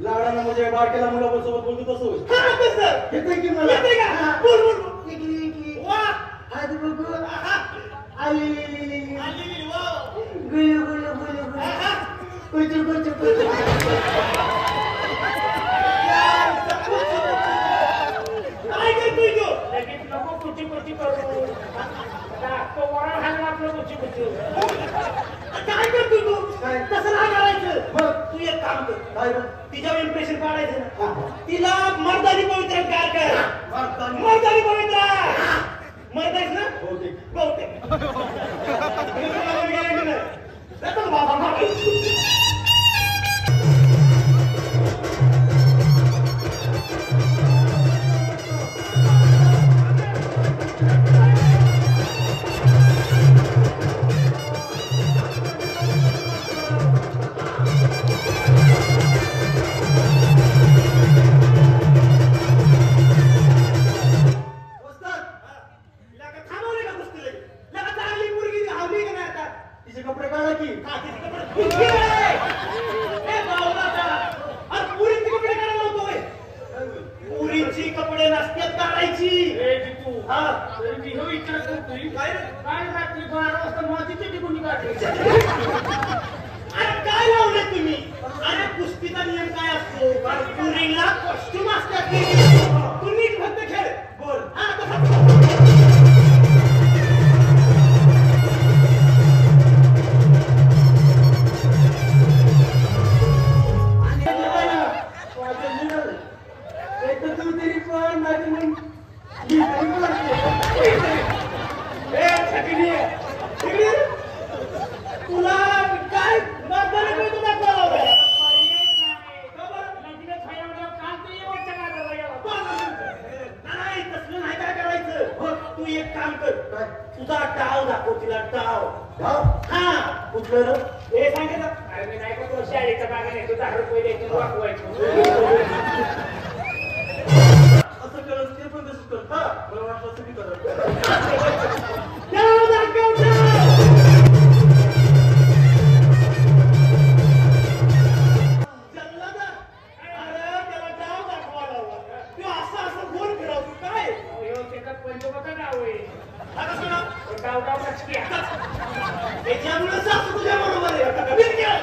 लाडानं म्हणजे बारकेला मुलासोबत बोलतो तसं होईल.
हा तसं
येतंय की मला?
येते का
हा.
बोल बोल बोल.
इकली, इकली.
वा
आधी बघू.
आहा.
आली.
आली वा
गुलू, गुलू, गुलू, गुलू.
आहा.
कुचू, कुचू, कुचू.
काय करतोय तू
लगेच नको कुची कुची करू तो वरण घालून आपलं कुची कुची
काय करतोय तू
काय?
तसं नाही करायचं
मग?
तू एक काम कर
काय रे?
तिच्यावर इम्प्रेशन काढायचं ना
हा.
तिला मर्दानी पवित्र प्यार कर
मारताना.
मर्दानी पवित्र मर्दानीच ना
हो, ठीक.
बहुतेक जातो बाबा मागे.
वस्ताद,
लगा थांबवले का कुस्ती लगे? लगा चांगली मुलगी धावली का नाही आता?
तिचे कपडे काढा की.
हा, तिचे कपडे कुस्ती आहे. ए, बावळाचा. अरे, पुरीचे कपडे काढायला लावतो होय. पुरीची कपडे नसतात काढायची.
ए जितू
हा.
तरी मी हे विचार करतोय
काय रे?
काय रात्री 12 वाजता मातीची टिकून काढली
अरे, काय लावले तुम्ही? अरे, कुस्तीचा नियम काय असतो? पुरीला कॉस्ट्युम असतात की. तू नीट फक्त खेळ. बोल. हा, तसा.
एक तर तू तरी पण नाही मग मी तरी पण.
ए, छकडी आहे. छकडी आहे. हा
कुठलं रे?
हे सांगितलं
अरे मी नाही का तो शाळेच्या मागे नाही, 10 रुपये द्यायचे वाकवायचे.
असं करत ते पण तसंच करत. हा, मला वाटलं असं मी करत.
जाऊ दाखव जाऊ. जमलं ना? अरे त्याला डाव दाखवायला लावला. तो असं गोल फिरवतो काय?
अहो, ह्यो शेतात पंचोबाचं नाव आहे.
आता सुना.
तो डाव कचकी.
त्याच्यामुळे सासू तुझ्या बरोबर आहे. बिलकुल.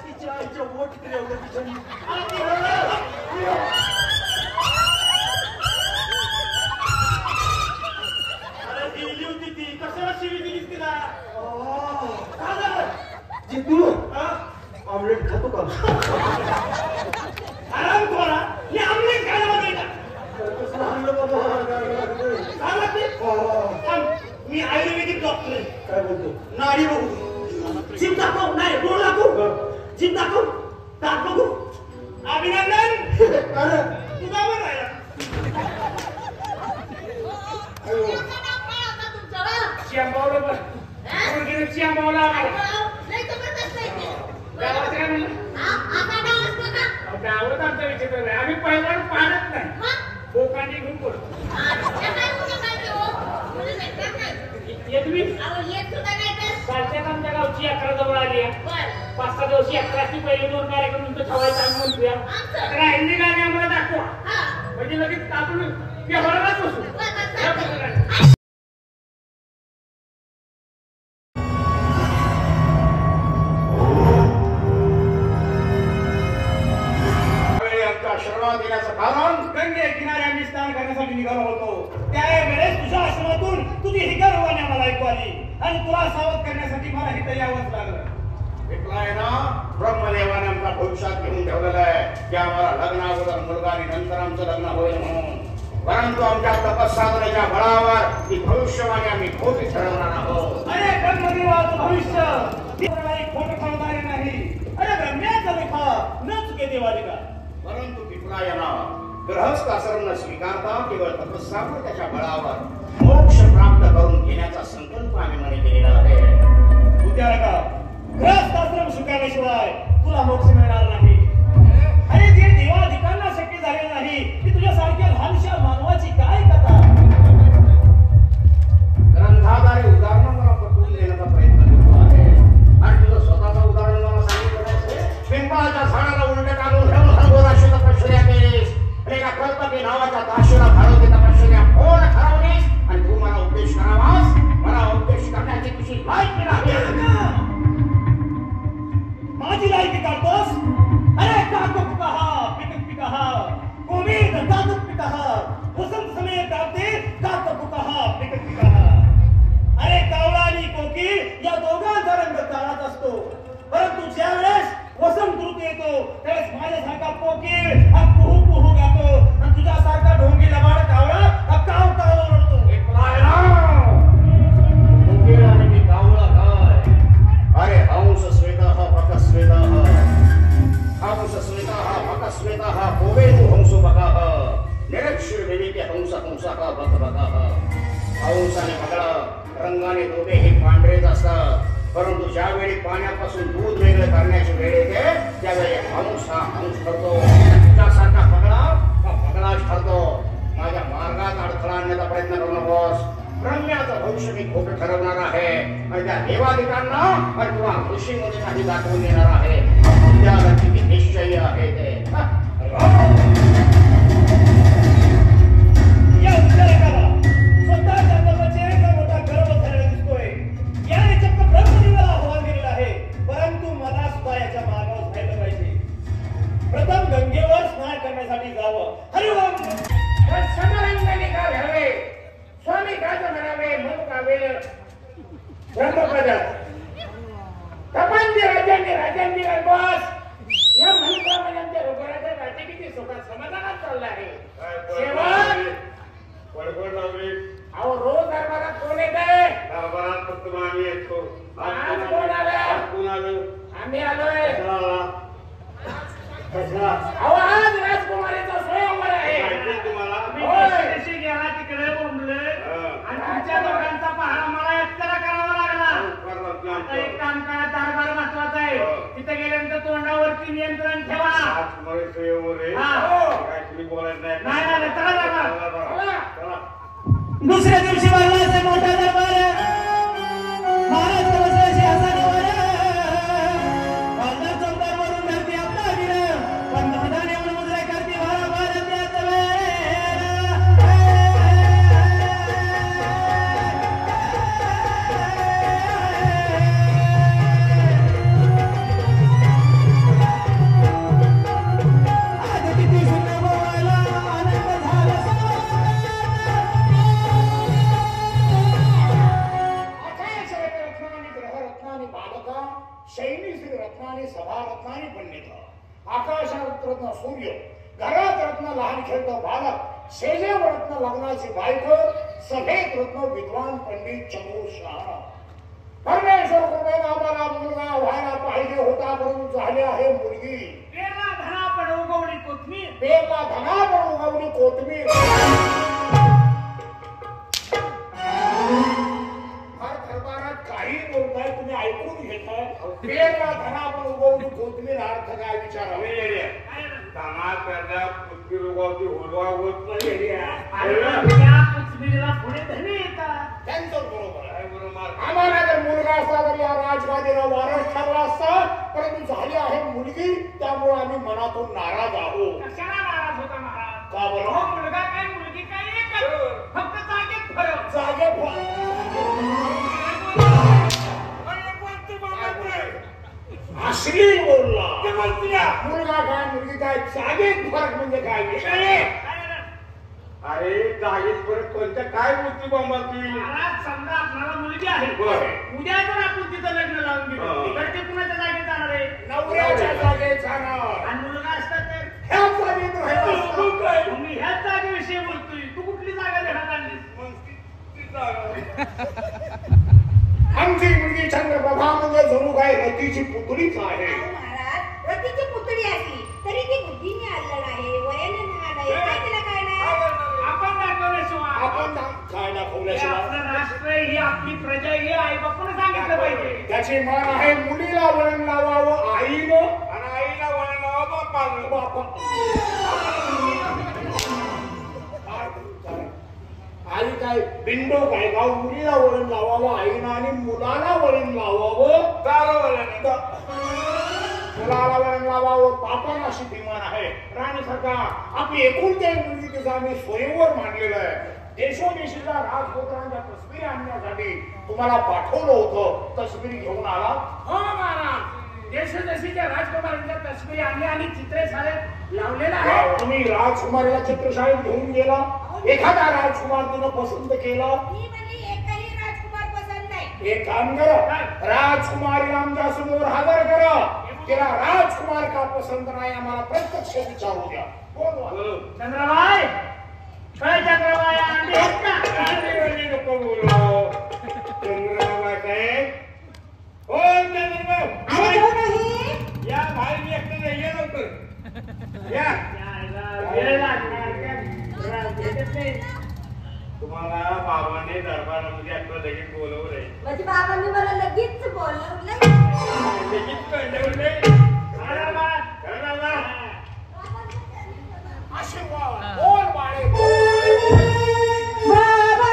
तिच्या आईच्या बोट तिकडे एवढं तिच्या.
अरे गेली होती ती कशाला शिवी दिली तिला
का झालं? जितू ऑमलेट खातो का?
आराम करा हे आमलेट खायला बघाय का
कसं आणलं बाबा?
सांगा ते थांब, मी आयुर्वेदिक डॉक्टर आहे
काय बोलतो?
नाडी बघू जीभ दाखव नाही डोळ दाखव जीभ दाखव दात बघू अभिनंदन
अरे
तुझा पण राहिला
मुलाचं नाव काय होतं तुमचं, हं?
चिंबावलं बघ. पोरगीनं चिंबावलं आम्हाला.
लय जबरदस्त आहे ते.
गावात काय म्हणलं?
हा, असा डाव असतो का?
अहो, गावात आमचा विचित्र आहे. आम्ही पहिल्यांदा पाहत नाही.
मग?
बोकांडी घेऊन पडतो.
हा, त्या काय मुलं काय ते हो? मुलं भेटतात नाही.
येतवी
अहो, येत सुद्धा नाही तर.
कालच्याच आमच्या गावची यात्रा जवळ आली आहे.
बरं.
5-6 दिवस यात्राची पहिले 2 कार्यक्रम तुमचं ठेवायचं आम्ही म्हणतोय.
आमचं?
राहिली गाणी आम्हाला दाखवा.
हा.
म्हणजे लगेच आपण व्यवहारालाच बसू.
बरं,
या
बरं,
पुस्तकाने.
बरं.
त्यावेळी आमच्या आश्रमात येण्याचं कारण गंगे किनारी आम्ही स्नान करण्यासाठी निघालो होतो त्यावेळेस तुझ्या आश्रमातून तुझी हिकारवाणी आम्हाला ऐकू आली आणि तुला सावध करण्यासाठी मला इथं यावंच लागलं
भेटलाय ना ब्रह्मदेवाने आमचा भविष्यात घेऊन ठेवलेला आहे की आम्हाला लग्न अगोदर मुलगा आणि नंतर आमचं लग्न होईल म्हणून परंतु आमच्या तपस्साधनेच्या बळावर ही भविष्यवाणी आम्ही खोटी ठरवणार आहोत.
अरे ब्रह्मदेवाचं भविष्य ती प्रणाली खोटं ठरणारे नाही अरे ब्रह्म्याचा लेखा न चुके देवाली का
परंतु पिपलायना गृहस्थ आश्रम न स्वीकारता केवळ तपस्साधनेच्या बळावर मोक्ष प्राप्त करून घेण्याचा संकल्प आम्ही मने केलेला आहे.
उद्या का ग्रहस्थाश्रम स्वीकारल्याशिवाय तुला मोक्ष मिळणार नाही अरे जे देवाधिकांना शक्य झालेलं नाही की तुझ्यासारख्या लहानशा मानवाची काय कथा
ग्रंथाद्वारे उदाहरण मला पटवून देण्याचा प्रयत्न करतो आहे आणि तुझं स्वतःचं उदाहरण मला सांगितलं पिंपळाच्या झाडाला उलट काढून हरभराशी तपश्चर्या केलीस आणि एका कल्पकी नावाच्या दाशीला भारवती तपश्चर्या कोण ठरवलीस आणि तू मला उपदेश करावास मला उपदेश करण्याची तुझी लायकी नाही.
माझी लायकी काढतोस अरे काकुक कहा पिकक कहा कोविद काकुक कहा वसंत समय कापते काकुक कहा पिकक कहा अरे कावळा आणि कोकिळ या दोघांचा रंग काळाच असतो परंतु ज्या वेळेस वसंत ऋतू येतो त्यावेळेस माझ्यासारखा कोकिळ हा कुहू कुहू गातो आणि तुझ्यासारखा ढोंगी लबाड कावळा हा काव काव ओरडतो
आणि मी कावळा काय अरे हंस स्वेतः भकस्वेतः हंस स्वेतः भकस्वेतः कोवेतु हंसो भगः निरक्षर विवेके हंस हंसः भक भगः हंस आणि भगळा रंगाने दोघेही पांढरेच असतात परंतु ज्यावेळी पाण्यापासून दूध वेगळं करण्याची वेळ येते त्यावेळी हंस हा हंस ठरतो तुझ्यासारखा भगळा हा भगळाच ठरतो. माझ्या मार्गात अडथळा आणण्याचा प्रयत्न करू नकोस. ब्रह्म्याचं भविष्य मी खोटं ठरवणार आहे आणि त्या देवाधिकांना आणि तुला ऋषीमध्ये काही दाखवून देणार आहे.
सुद्धा याच्या मागावर राहिलं पाहिजे. प्रथम गंगेवर स्नान करण्यासाठी जावं. हरिओम.
समारंगाने का घ्यावे स्वामी काज म्हणावे मन कावे ब्रह्मपदात कपांचे राजांनी बस या म्हणप्रमाणे रोगराच्या राज्य किती सुखात समाधानात चाललं आहे.
बडबड लावली.
अहो रोज दरबारात कोण येत आहे?
दरबारात फक्त आम्ही येतो.
आज कोण आलं?
कोण आलं?
आम्ही आलोय.
कशाला?
अहो आज राजकुमारीचा स्वयंवर आहे.
माहिती तुम्हाला?
कशी गेला तिकडे बोंबले आणि तुमच्या दोघांचा पहारा मला एकट्याला करावा लागला. आता एक काम करा, दरबार महत्वाचा आहे. तिथे गेल्यानंतर तोंडावरती नियंत्रण ठेवा.
तुम्ही बोलायचं नाही.
नाही चला दरबार.
दुसऱ्या दिवशी भरला मोठा दरबार. महाराज बसले सिंहासनावर. वाजणार चौकावरून धरती आपला वीर. पंतप्रधान येऊन मुद्रा करती भराभर त्याच वेळ. आज किती सुंदर बोलायला आनंद झाला.
ग्रहरत्नानी बालका शैनी श्री रत्नानी सभारत्नानी पंडित आकाशात रत्न सूर्य घरात रत्न लहान खेळतो बालक शेजेवर रत्न लग्नाची बायको सभेत रत्न विद्वान पंडित चतुर्शाह. परमेश्वर कृपेने आम्हाला मुलगा व्हायला पाहिजे होता परंतु झाले आहे मुलगी.
पेरला धना पण उगवली कोथमीर.
पेरला धना पण उगवली कोथमीर. हर दरबारात काही बोलताय तुम्ही ऐकून घेताय. पेरला धना पण उगवली कोथमीर अर्थ काय विचारावे.
धना पेरल्या पृथ्वी रोगावरती होलवा होत नाही.
त्या कोथमीरला पुढे धनी येतात.
त्यांचं बरोबर आहे.
बरोबर.
आम्हाला जर मुलगा असता तर या राजगादीला वारस ठरला असता परंतु झाली आहे मुलगी त्यामुळे आम्ही मनातून नाराज आहोत.
कशाला नाराज होता महाराज?
का बरं?
हो मुलगा काय मुलगी काय एकच. फक्त जागेत फरक.
जागे असली बोलला. मुलगा काय मुलगी काय जागेत फरक म्हणजे काय विषय.
अरे जागेत परत कोणत्या काय गोष्टी बंबातील.
महाराज समजा आपल्याला मुलगी आहे.
बरं.
उद्या जर आपण तिचं लग्न लावून दिलं तर ते कुणाच्या जागेत जाणार आहे?
नवऱ्याच्या जागेत जाणार.
आणि मुलगा असता तर
ह्याच जागेत राहिला असता.
मी ह्याच जागेविषयी बोलतोय. तू कुठली जागा देण्यात आणलीस?
आमची मुलगी चंद्रप्रभा म्हणजे जणू काय रतीची पुतळीच आहे.
महाराज रतीची पुतळी असली तरी ती बुद्धीने अल्लड आहे वयाने लहान आहे काय तिला काय नाही.
आपण दाखवल्याशिवाय
आपण काय दाखवल्याशिवाय
आपलं राष्ट्र ही आपली प्रजा ही आई बापून सांगितलं पाहिजे.
त्याची मान आहे मुलीला वळण लावावं आईनं
आणि आईला वळण लावा बापानं.
आई काय बिंडो काय गाव मुलीला वळण लावावं आईनं आणि मुलाला वळण लावावं
चालू वळण.
मुलाला वळण लावावं पापान अशी विमान आहे. राणी सरकार आपली एकुलती एक मुलगी तिचा आम्ही स्वयंवर मांडलेलं आहे. देशोदेशीच्या राजपुत्रांच्या तस्बिरी आणण्यासाठी तुम्हाला पाठवलं होतं. तस्बिरी घेऊन आला?
हो महाराज देशोदेशीच्या राजकुमारांच्या तस्बिरी आणल्या आणि चित्रे सारे लावलेलं आहे.
तुम्ही राजकुमारीला चित्रशाळेत घेऊन गेला. एखादा राजकुमार तिनं पसंत केला.
मी म्हणली एकही राजकुमार पसंत नाही.
एक काम करा राजकुमारी आमच्या समोर हजर करा. तिला राजकुमार का पसंत नाही आम्हाला प्रत्यक्ष विचारू द्या. बोलवा.
चंद्रबाई काय चंद्रबाई आणली आहेत का?
नको बोलाव. चंद्रबाबा काय हो चंद्रबाबू
अरे हो नाही.
या बाहेर मी एकटं नाही. ये लवकर या.
वेळ लागणार का? भेटत नाही.
तुम्हाला बाबाने दरबारामध्ये आपलं लगेच बोलवलंय.
म्हणजे बाबांनी मला लगेच बोलवलं.
लगेच कळलं नाही.
आशीर्वाद बोल बाळे.
बाबा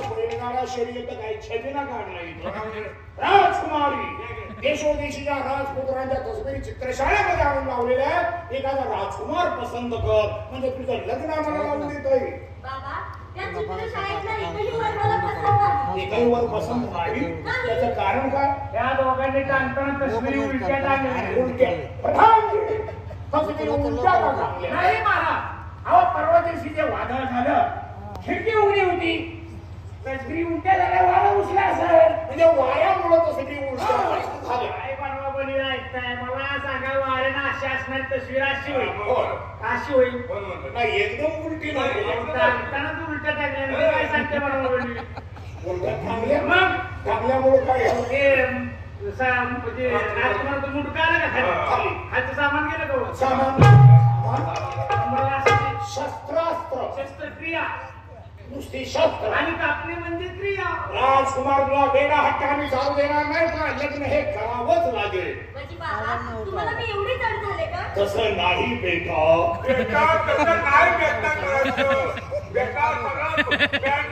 बैलगाडा शर्यत काय छबिना काढला इथं राजकुमारी देशोदेशीच्या राजपुत्रांच्या तस्वीरी चित्रशाळेमध्ये आणून लावलेल्या आहेत एखादा राजकुमार पसंत कर म्हणजे तुझं लग्न मला लावून देतोय
बाबा त्या चित्रशाळेतला एकही वर मला पसंत नाही.
एकही वर पसंत नाही त्याचं कारण काय
त्या दोघांनी टांगताना तस्वीरी उलट्या टांगल्या.
उलट्या तस्वीरी उलट्या का टाकल्या?
नाही महाराज, अहो परवा दिवशी जे वादळ झालं खिडकी उघडी होती, तस्वीरी उलट्या झाल्या, वारा उसला असेल.
म्हणजे वाऱ्यामुळे तस्वीरी उलट्या झाल्या.
काय बनवा बनी ऐकताय, मला सांगा वाऱ्यानं अशी असणार तस्वीर अशी होईल, अशी होईल.
नाही एकदम उलटी नाही
टांगताना तू उलट्या टाकल्या, काय सांगते बनवा बनी?
उलट्या थांबल्या
मग
थांबल्यामुळे काय झालं?
ते म्हणजे राजकुमार तो मुंडका आला का खाली, खालचं सामान गेलं का वर?
सामान
मला असं
शस्त्रास्त्र
शस्त्रक्रिया
नुसती शस्त्र
आणि कापणी म्हणजे क्रिया.
राजकुमार तुला बेडा हट्टाने जाऊ देणार नाही का लग्न हे करावंच लागेल
म्हणजे बाबा तुम्हाला मी एवढी जड झाले का?
तसं नाही बेटा
बेटा तसं नाही बेटा करायचं. बेटा सगळा बॅग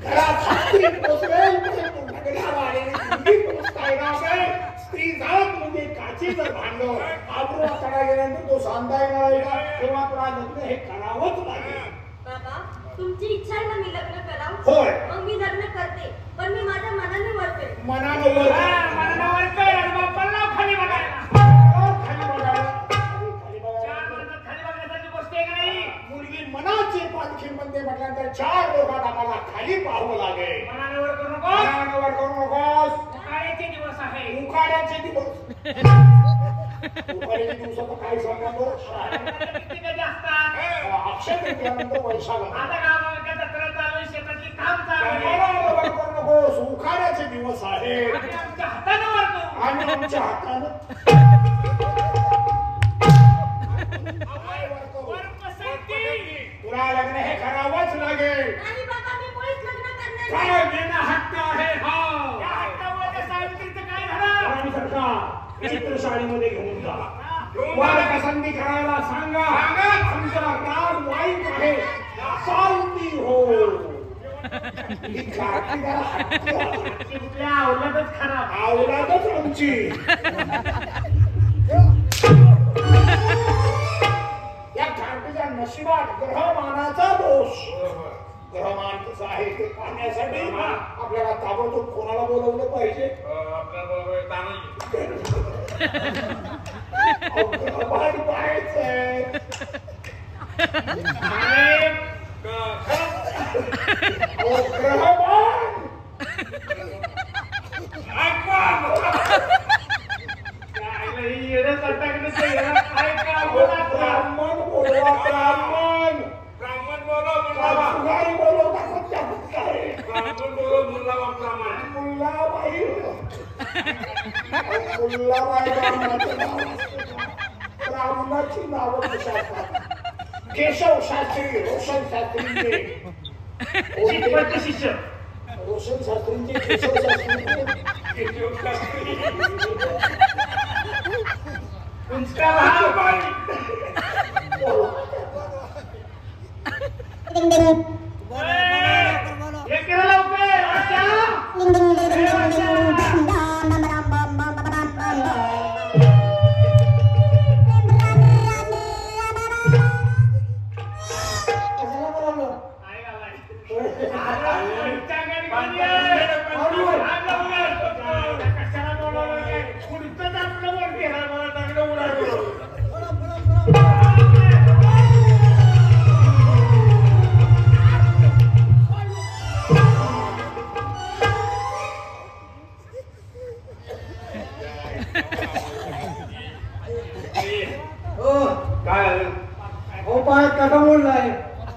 घरात हत्ती पोचवेल म्हणजे लग्नाला आलेली मुलगी पोचता येणार नाही. स्त्री जात म्हणजे काचीचं भांडं आबरू करा गेल्यानंतर तो सांगता येणार आहे का तेव्हा तुला लग्न हे करावंच लागेल.
बाबा तुमची इच्छा आहे ना मी लग्न करावं?
होय.
मग मी लग्न करते पण मी माझ्या मनाने वळते.
मनानं वर
मनावर कर आणि बाप्पाला खाली बघायला.
खाली बघायला खाली बघायला
चार माणसं खाली बघण्यासाठी गोष्ट आहे का नाही?
मुलगी मनाची पालखीमध्ये म्हटल्यानंतर चार लोकांना आम्हाला खाली पाहावं लागेल.
मनावर करू नको.
मनावर करू नकोस.
उकाड्याचे दिवस आहे.
उकाड्याचे दिवस उकाड्याचे दिवस आता काय सांगतो
किती कधी असतात?
अक्षय तृतीयानंतर वैशाख
आता गावाच्या जत्रा चालू आहे, शेतातली काम चालू आहे.
मनावर करू नकोस. उकाड्याचे दिवस आहेत
आणि आमच्या हातानं वर करू.
आणि आमच्या हातानं
वर पसंती.
तुला लग्न हे करावंच लागेल.
नाही बाबा मी मुळीच लग्न करणार नाही.
काय देणं हक्क आहे हा
या हट्टामुळे त्या सावित्रीचं काय झालं?
आणि सरकार चित्रशाळेमध्ये घेऊन जा वार पसंती करायला सांगा आमचा राग वाईट आहे चालती हो ही खाती जरा हट्टी आहे.
ती कुठल्या आवलातच खराब.
आवलादच आमची या खाटीच्या नशिबात ग्रहमानाचा दोष. ग्रहमान कसं आहे ते पाहण्यासाठी आपल्याला ताबडतोब कोणाला बोलवलं पाहिजे? ग्रहमान पाहायचंय. ग्रहमान ब्राह्मण बोलवा ब्राह्मण सुगारी बोलवता कोणत्या पुस्तकात? मुल्लाबाई मुल्लाबाई ब्राह्मणाचं नाव असतं का? ब्राह्मणाची नावं कशी असतात? केशव शास्त्री रोशन शास्त्रींचे
शिकवत शिष्य.
रोशन शास्त्रींचे केशव शास्त्री
तुमचा भाव हे केलं लवकर.
कसा बोललाय?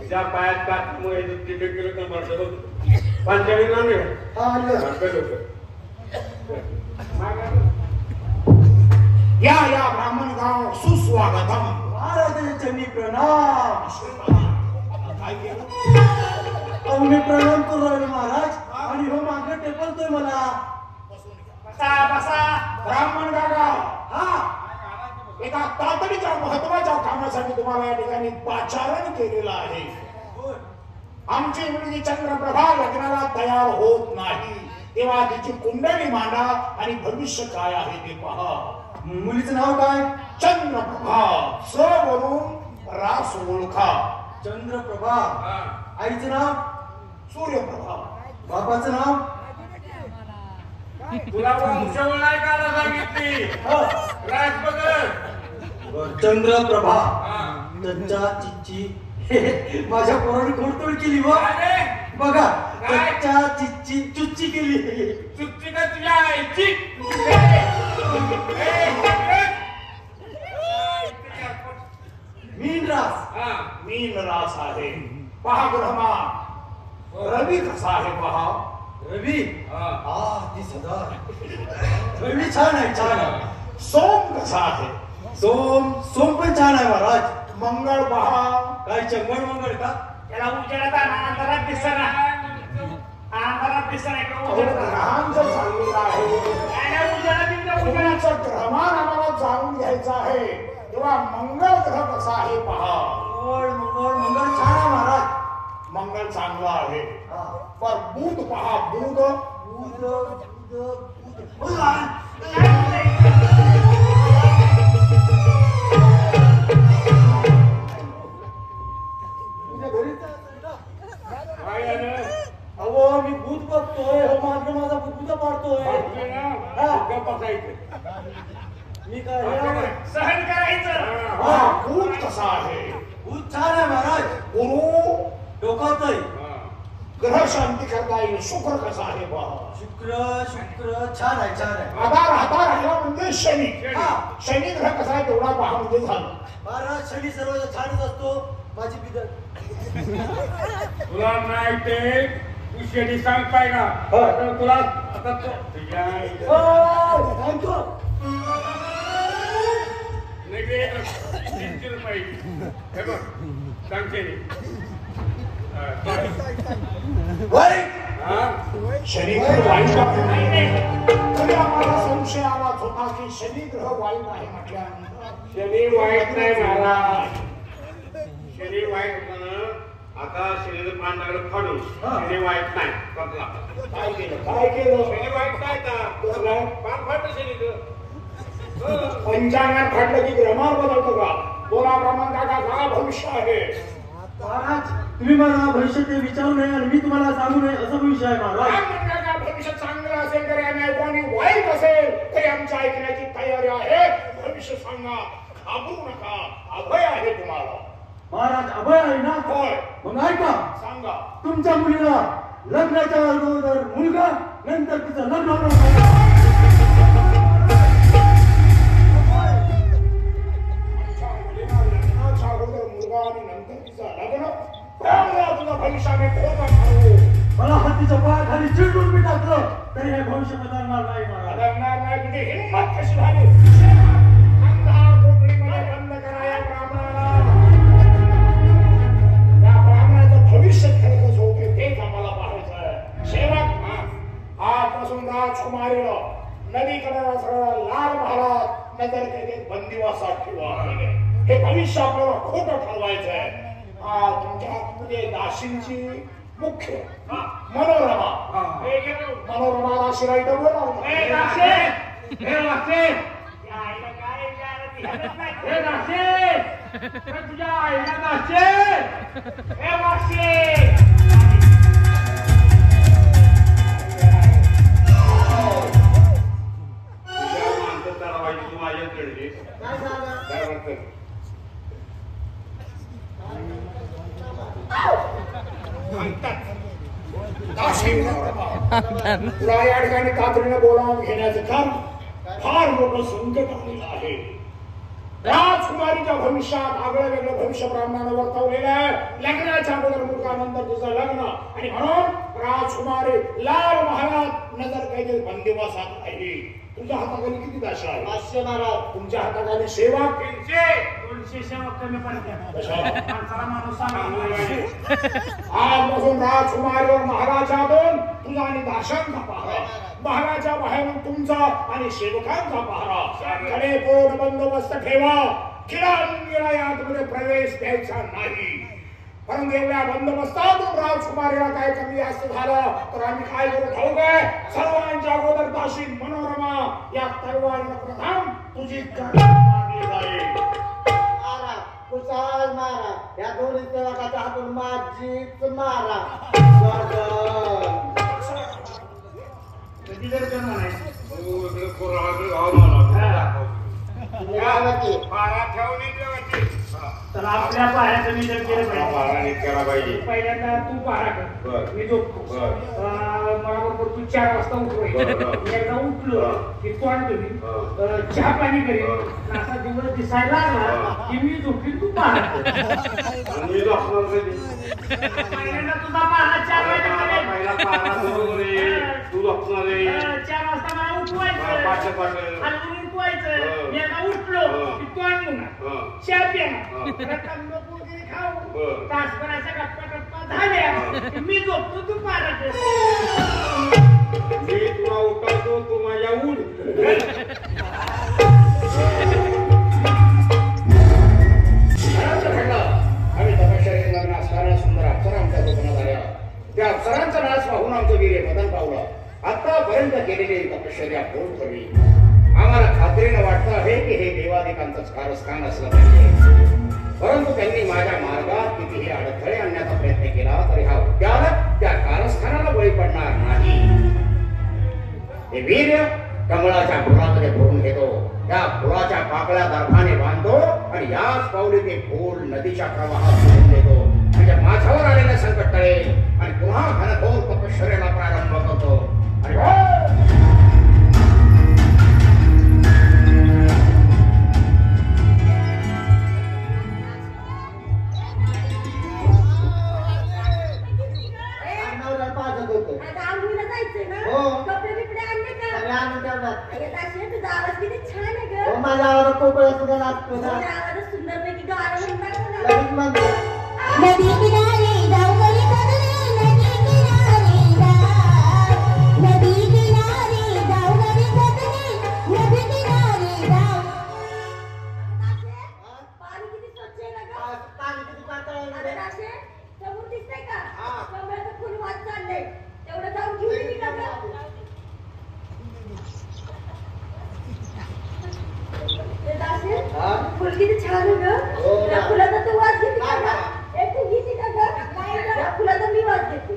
ज्या पायात कामुळे तिथे गेलं तर माणसं पंचाळी नाव
या ब्राह्मण गाव सुस्वागतम.
महाराजांनी प्रणाम.
काय केलं?
अहो मी प्रणाम करू राहिले महाराज आणि हो मागे टेकलतोय मला.
बसा बसा.
ब्राह्मण गाव हा एका तातडीच्या महत्वाच्या कामासाठी तुम्हाला या ठिकाणी पाचारण केलेलं आहे.
आमची मुलगी चंद्रप्रभा लग्नाला तयार होत नाही, तेव्हा तिची कुंडली मांडा आणि भविष्य काय आहे ते पहा.
मुलीचं नाव काय?
चंद्रप्रभा. स वरून रास ओळखा.
चंद्रप्रभा. आईचं नाव?
सूर्यप्रभा.
बापाचं नाव?
तुला वंशावळ नाही का सांगितली? राज बघ.
चंद्रप्रभा. चच्चा चिच्ची. माझ्या पोराने खोडतोड केली व बघा. चच्चा चिच्ची चुच्ची केली.
चुकची का तुझ्या आईची?
मीन रास.
मीन रास आहे. पहा ब्रह्मा, रवी कसा आहे पहा.
रवी. 30,000. रवी छान आहे, छान आहे.
सोम कसा आहे.
सोम पण छान आहे महाराज.
मंगळ पहा.
काय चंगळ मंगळ का?
त्याला उजेडात अंधारात दिसना, अंधारात दिसना
ग्रहांचं चाललेलं आहे. उजेडाचं ग्रहमान आम्हाला जाणून घ्यायचं आहे. तेव्हा मंगळ ग्रह कसा आहे पहा.
मंगळ छान आहे महाराज.
मंगळ चांगला आहे. पण बुध पहा. बुध
अहो मी भूत बघतोय. हो माझा भूत पाडतोय. मी काय
सहन करायचं.
बुध कसा आहे.
भूत छान आहे महाराज.
गुरु
डोकावत
ग्रह शांती करता येईल. शुक्र कसा आहे पहा.
शुक्र छान आहे, छान आहे.
आता राहिला म्हणजे शनी. शनी ग्रह कसा आहे तेवढा पहा म्हणजे झालं.
महाराज शनी सर्व छानच असतो. माझी बिदर
तुला नाही ते तू शेडी सांग पाय ना. तुला आता तुझ्या
शनी ग्रह वाईट आहे. तरी आम्हाला संशय आलाच होता की शनी ग्रह वाईट आहे म्हटल्यानंतर.
शनी वाईट नाही महाराज. शनी वाईट आता शरीर पान लागलं फाडून शनी वाईट नाही.
काय केलं काय केलं.
शनी वाईट काय का पान फाडलं शनी.
पंचांगात फाडलं की ग्रहमान बदलतो का. बोला ब्राह्मण काका काय भविष्य आहे.
महाराज तुम्ही मला भविष्य ते विचारू नये आणि मी तुम्हाला सांगू नये असं भविष्य आहे महाराज.
ब्राह्मण भविष्य चांगलं असेल तरी आम्ही ऐकू आणि वाईट असेल तरी आमच्या ऐकण्याची तयारी आहे. भविष्य सांगा, घाबरू नका. अभय आहे तुम्हाला.
महाराज अभय आहे ना.
होय.
मग ऐका
सांगा.
तुमच्या मुलीला लग्नाच्या अगोदर मुलगा, नंतर तिचं लग्न होणार.
मुलगा आणि नंतर तिचं लग्न. त्यामुळे तुझं भविष्याने खोटं ठरवू.
मला हत्तीच्या पायाखाली चिरडून मी टाकलं तरी हे भविष्य बदलणार नाही महाराज.
बदलणार नाही. तुझी हिंमत कशी झाली. अंधार कोठडीमध्ये बंद करा या ब्राह्मणाला. त्या ब्राह्मणाचं भविष्य खरं कसं होते तेच आम्हाला पाहायचं. सेवक आजपासून राजकुमारीला नदीकडे सरळ लाल महालात नगर कैदेत बंदिवासात ठेवा. हे भविष्य आपल्याला खोटं ठरवायचं आहे. तुमच्या हातमध्ये दाशींची मुख्य मनोरमा. मनोरमा दाशी राईट बोला.
तुझ्या आईला नाचे. माणसं चढवायची तू माझ्याकडे.
तुला या ठिकाणी तातडीने बोलावून घेण्याचं काम फार मोठं संकट आलेलं आहे. राजकुमारीच्या भविष्यात आगळं वेगळं भविष्य ब्राह्मणानं वर्तवलेलं आहे. लग्नाच्या अगोदर मुलगानंतर तुझं लग्न आणि म्हणून राजकुमारी लाल महालात नजर कैदेत बंदिवासात आहे. तुझ्या हाताखाली किती दाशी आहे.
500 महाराज.
तुमच्या हाताखाली सेवक
200 सेवक कमी पडतात. माणूस
आजपासून राजकुमारीवर महाराजातून तुझा आणि दाशांचा पहारा, महाराजा बाहेरून तुमचा आणि सेवकांचा पहारा. कडेकोट बंदोबस्त ठेवा. किराणा यात मध्ये प्रवेश द्यायचा नाही.
परंतु एवढ्या बंदोबस्तातून राजकुमारीला काय कमी जास्त झालं तर आम्ही काय करू ठाऊक आहे सर्वांच्या अगोदर दाशी मनोरमा या तलवारीला प्रथम तुझी मारली जाईल.
मारा कुशाल मारा या दोन्ही सेवकाच्या हातून माझीच मारा.
कधी जर जन्म नाही
तू इकडे कोराकडे गाव मला
पारा ठेवून ठेवायची.
तर आपल्या पायाचं नियोजन केलं पाहिजे.
पारा नीट केला पाहिजे.
पहिल्यांदा तू पारा कर
बरं.
मी झोपतो.
बरं.
मला बरोबर तू 4 वाजता उठवायचं.
बरं.
मी एकदा उठलो की तोंड धुवी
बरं.
चहा पाणी करीन
बरं.
असा दिवस दिसायला लागला की मी झोपीन तू पारा कर.
मी झोपणार कधी?
पहिल्यांदा तुझा पारा 4 वाजेपर्यंत
पहिला पारा बरोबर आहे. तू झोपणार आहे.
4 वाजता मला उठवायचं.
पाठ पाठ
हलवून उठवायचं.
बरं.
मी एकदा उठलो की तोंड धुणार.
हं.
चहा पिणार.
हं.
परत तंबाखू वगैरे खाऊ.
बरं.
तासभराच्या गप्पा झाल्या की मी झोपतो तू पारा कर.
मी तुला उठवतो तू माझ्या उठ.
आम्ही तपश्चर्येत लग्न असताना सुंदर अप्सरा आमच्या दुकानात आल्या. त्या अप्सरांचा नाच पाहून आमचं वीर्य बदल पावलं. आतापर्यंत केलेली तपश्चर्या पूर्ण ठरली. आम्हाला खात्रीनं वाटतं आहे की हे देवादिकांचंच कारस्थान असलं पाहिजे. परंतु त्यांनी माझ्या मार्गात कितीही अडथळे आणण्याचा प्रयत्न केला तरी हा उद्यालक त्या कारस्थानाला बळी पडणार नाही. हे वीर्य कमळाच्या फुलामध्ये भरून घेतो. त्या फुलाच्या पाकळ्या दर्भाने बांधतो आणि याच पावली ते फूल नदीच्या प्रवाहात सोडून देतो. म्हणजे माझ्यावर आलेले संकट टळेल आणि पुन्हा घनघोर तपश्चर्येला प्रारंभ करतो. आणि
नवऱ्याला पाजत होतं.
आता आंघोळीला जायचंय ना
हो.
कपडे बिपडे आणले का
सगळे आणून ठेवतात.
अरे दाशी तुझा आवाज किती छान आहे ग
हो, माझ्या आवाजात कोकळा सुद्धा लागतो ना.
तुझ्या आवाजात सुंदरपैकी गाणं म्हणणार ना
लगेच म्हणतो.
नदी किनारे जाऊ गई कदरे नदी किनारे जाऊ नदी किनारे जाऊ गई कदरे नदी किनारे जाऊ.
पाणी किती स्वच्छ आहे ना ग
आ, पाणी किती पातळ आहे
अरे
मध्ये.
दाशे समोर दिसतंय का
हा.
कमळाचं फुल वाट चाललंय तेवढं जाऊन घेऊन येते का ग ते दाशे
हा?
फुल किती छान आहे ग
हो ना.
त्या फुलाचा तू वास घेते का
नाही
ग
ना.
ए तू घेते का ग नाही ग त्या फुलाचा मी वास घेते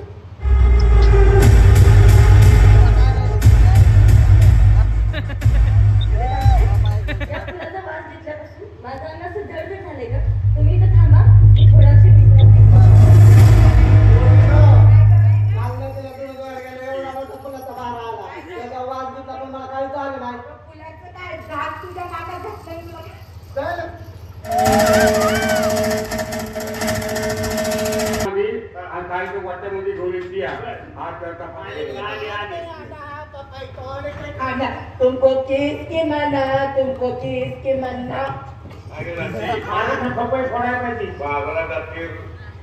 या फुलाचा वास घेतल्यापासून माझं अन्न असं जळजळ झालंय ग तुम्ही इथं थांबा थोडाशी विश्रांती घ्या.
चांगलं तिला तुला जोर गेलं, एवढा मोठा फुलाचा मारा आला. त्याचा वास घेतला पण मला काहीच आलं नाही.
फुलाचं काय झाड तुझ्या मागात घातलंय तुला
चल.
आणि काय ते वाट्यामध्ये घेऊन येते हात करता
खाना तुमको किसकी मना तुमको किसकी मना.
पपई फोडायला पाहिजे.
बाजारात जातील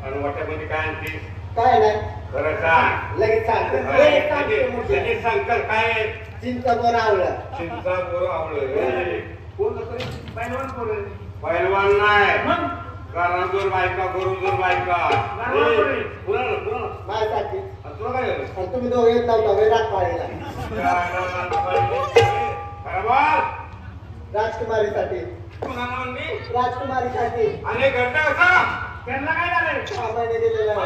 आणि वाट्यामध्ये काय आणतील
काय नाही
खरं सांग.
लगेच सांगतो. हे सांगतो मोठे.
त्याचे सांगतात काय
चिंच बोरावलं.
चिंचा बोर आवडलं कोण
पैलवान पोरं.
पैलवान नाही
मग
घरांजोर बायका गरोजोर बायका
घरावर पोरं.
पुन्हा
माझ्यासाठी
तुला काय झालं
आणि तुम्ही दोघे येत नव्हता वेळात पाळीला. राजकुमारीसाठी राजकुमारीसाठी
आणि घरचा कसा
त्यांना काय झालंय
6 महिने दिलेले आहे.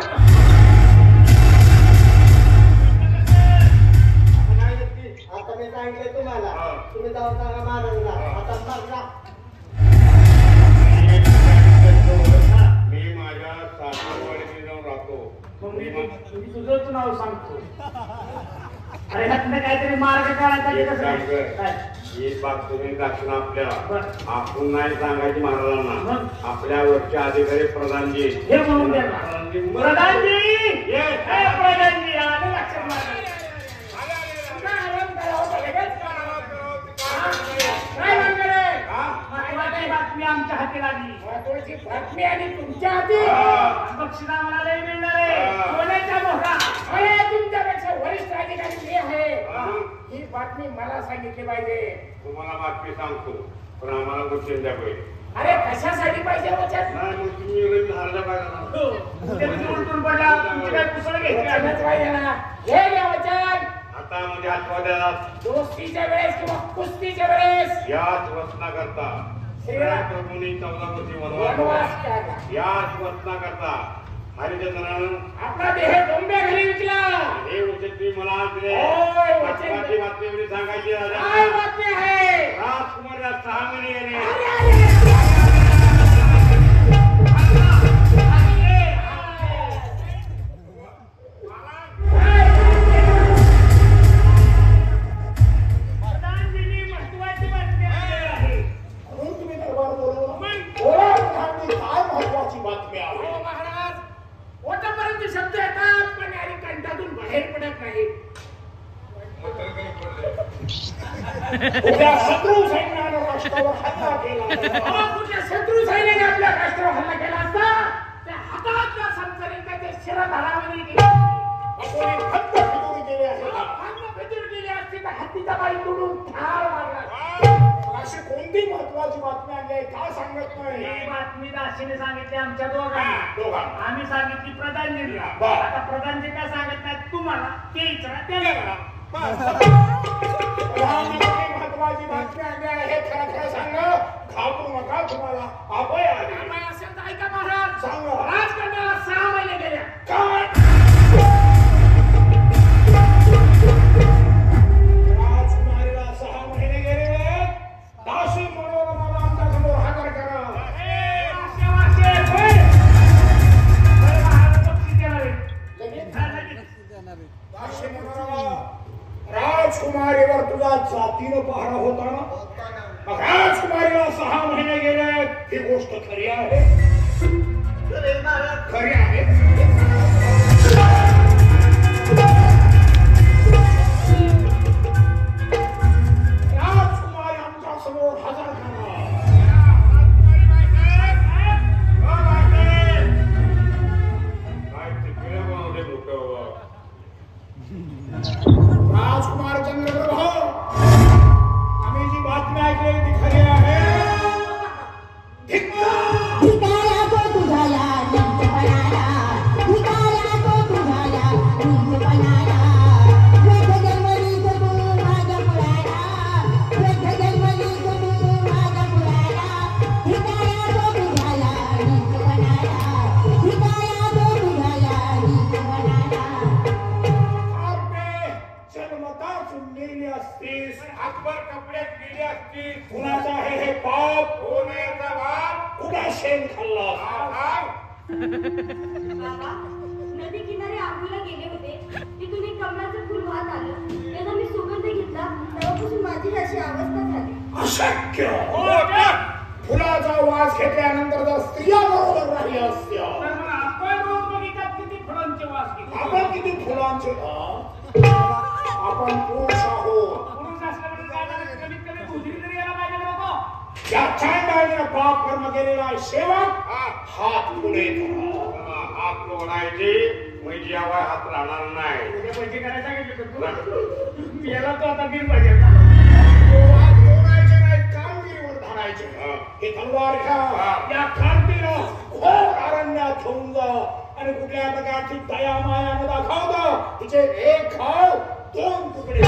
आता मी सांगितले तुम्हाला
हा.
तुम्ही जाऊन सांगा महाराजांना आता मरला.
मी माझ्या सासरवाडीत जाऊन राहतो
मग मी तुझंच नाव सांगतो. अरे ह्यातनं काहीतरी मार्ग काढायचा की कसं काय?
ही बाब तुम्ही दाखवून आपल्याला
बरं.
आपण नाही सांगायची महाराजांना
मग?
आपल्या वरचे अधिकारी प्रधानजी
हे म्हणून द्या.
प्रधानजी
प्रधानजी
ये.
ए, प्रधानजी आलं लक्षात माझ्या. आराम करावं पाहिजे. काय म्हणतो रे? महत्वाची बातमी आमच्या हाती लागली. महत्वाची बातमी आणि तुमच्या हाती बक्षीस आम्हाला लय मिळणार आहे. सोन्याच्या मोहरा. अरे तुमच्यापेक्षा वरिष्ठ अधिकारी मी आहे. ही बातमी मला सांगितली पाहिजे.
तुम्हाला बातमी सांगतो पण आम्हाला गोष्टी द्या पाहिजे
अरे कशासाठी पाहिजे वचन?
नाही मग तुम्ही एवढे हारला पाहिजे
उद्या तुम्ही उलटून पडला तुमची काय कुसळ घेतली पाहिजे ना. हे घ्या वचन.
आता म्हणजे आठवड्याला
दोस्तीच्या वेळेस किंवा कुस्तीच्या वेळेस
याच वचना करता प्रभूंनी 14 वर्षी
वनवास
वनवास
केला.
याच वचना करता हरिचंद्रानं
आपला देह डोंब्या घरी विकला.
हे वचन तुम्ही मला दिले.
होय, वचन.
महत्वाची बातमी एवढी सांगायची
काय
राजा.
बातमी आहे?
राजकुमारला 6 महिने गेले.
अरे, अरे, प्रधानजींनी महत्वाची बातमी आणली आहे.
म्हणून तुम्ही दरबार बोलवला.
मग?
बोला प्रधानजी, काय महत्वाची बातमी आहे?
हो महाराज, ओटापर्यंत शब्द येतात पण यारी कंठातून बाहेर पडत नाही.
उद्या शत्रू सैन्यानं राष्ट्रावर हल्ला केला.
अहो, कुठल्या शत्रू सैन्याने आपल्या राष्ट्रावर हल्ला केला असता त्या हातातल्या संचारिकाच्या शिरधारावर गेली.
कोणी खंत फितुरी केली आहे का?
फितूर गेली असती तर हत्तीचा बाई तोडून ठार मारला.
अशी कोणती महत्वाची बातमी आणली आहे? काय सांगत नाही?
ही बातमी दासीने सांगितली आमच्या दोघांना.
दोघांना.
आम्ही सांगितली प्रधानजींना.
बरं.
आता प्रधानजी काय सांगत नाहीत तुम्हाला ते विचारा त्याला करा.
प्रधानजी, कोणी महत्वाची बातमी आणली आहे हे खरं खरं सांगा. घाबरू नका, तुम्हाला अभय आले.
आम्ही असेल तर ऐका महाराज.
सांगा.
राजकारणाला 6 महिने गेल्या.
काय? राजकुमारीला 6 महिने गेले. दासी मनोरमाला आमच्या समोर हजर करा. दासी मनोरमा, राजकुमारीवर तुझा जातीनं पहारा होता ना? मग राजकुमारीला 6 महिने गेले. ही गोष्ट खरी आहे? खरी आहे. राजकुमारी आमच्या समोर हजर करा.
काय ते पिढ्या बनवले डोक्यावर.
राजकुमार चंद्रप्रभ, आम्ही जी बातमी ऐकली ती खरी आहे. धिक्कार!
भिकाऱ्या तो तुझ्याला नीचपणाला, भिकाऱ्या तो तुझ्याला नीचपणाला. व्यथ जन्मली तू माझ्या मुलाला, व्यथ जन्मली तू माझ्या मुलाला. भिकाऱ्या तो तुझ्याला नीचपणाला, भिकाऱ्या तो तुझ्याला नीचपणाला.
आपे जन्मताच मेली असतीस. हातभर कपड्यात गेली असतीस. कुणाचा आहे हे पाप? कोण आहे याचा बाप? कुठा शेण खाल्ला?
बाबा, नदी किनारी आंघोळीला गेले होते. तिथून एक कमळाचं फुल वाहत आलं. त्याचा मी सुगंध घेतला. तेव्हापासून माझी अशी अवस्था झाली.
अशक्य! फुलाचा वास घेतल्यानंतर जर स्त्रिया बरोबर राहिली असत्या,
तर मग आपण रोज बघितल्यात किती फळांचे वास घेतो.
आपण किती फुलांचे आपण पुरुष आहोत.
पुरुष असल्यामुळे काय झालं, कमीत कमी गुजरी तरी यायला पाहिजे लोक.
या चांडाळीनं पाप कर्म केलेला सेवक हात पुढे करा.
हात जोडायचे म्हणजे यावर हात राहणार नाही.
उद्या पैसे करायला सांगितलं होतं तू. याला तो आता बिल पाहिजे.
हात जोडायचे नाहीत, कामगिरीवर धरायचे. हे तलवार घ्या, या खांडीला घोर अरण्यात घेऊन जा आणि कुठल्या प्रकारची दया मायानं दाखवता तिचे एक घाव 2 तुकडे.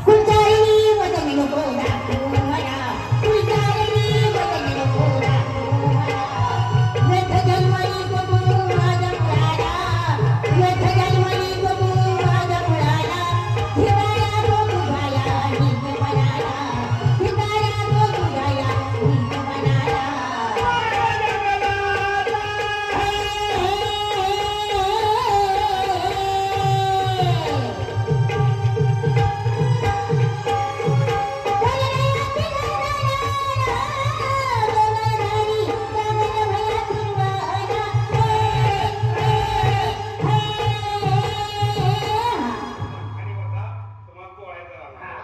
फुलझाडी वदनी नको दाखवू मला, फुलझाडी वदनी नको दाखवू मला. व्यथ जन्मली तू माझ्या मुलाला, व्यथ जन्मली तू माझ्या मुलाला. भिकाऱ्या तो तुझ्याला नीचपणाला, भिकाऱ्या तो तुझ्याला नीचपणाला.
आणि बघा, तुम्हाला पोहायचं राहणार.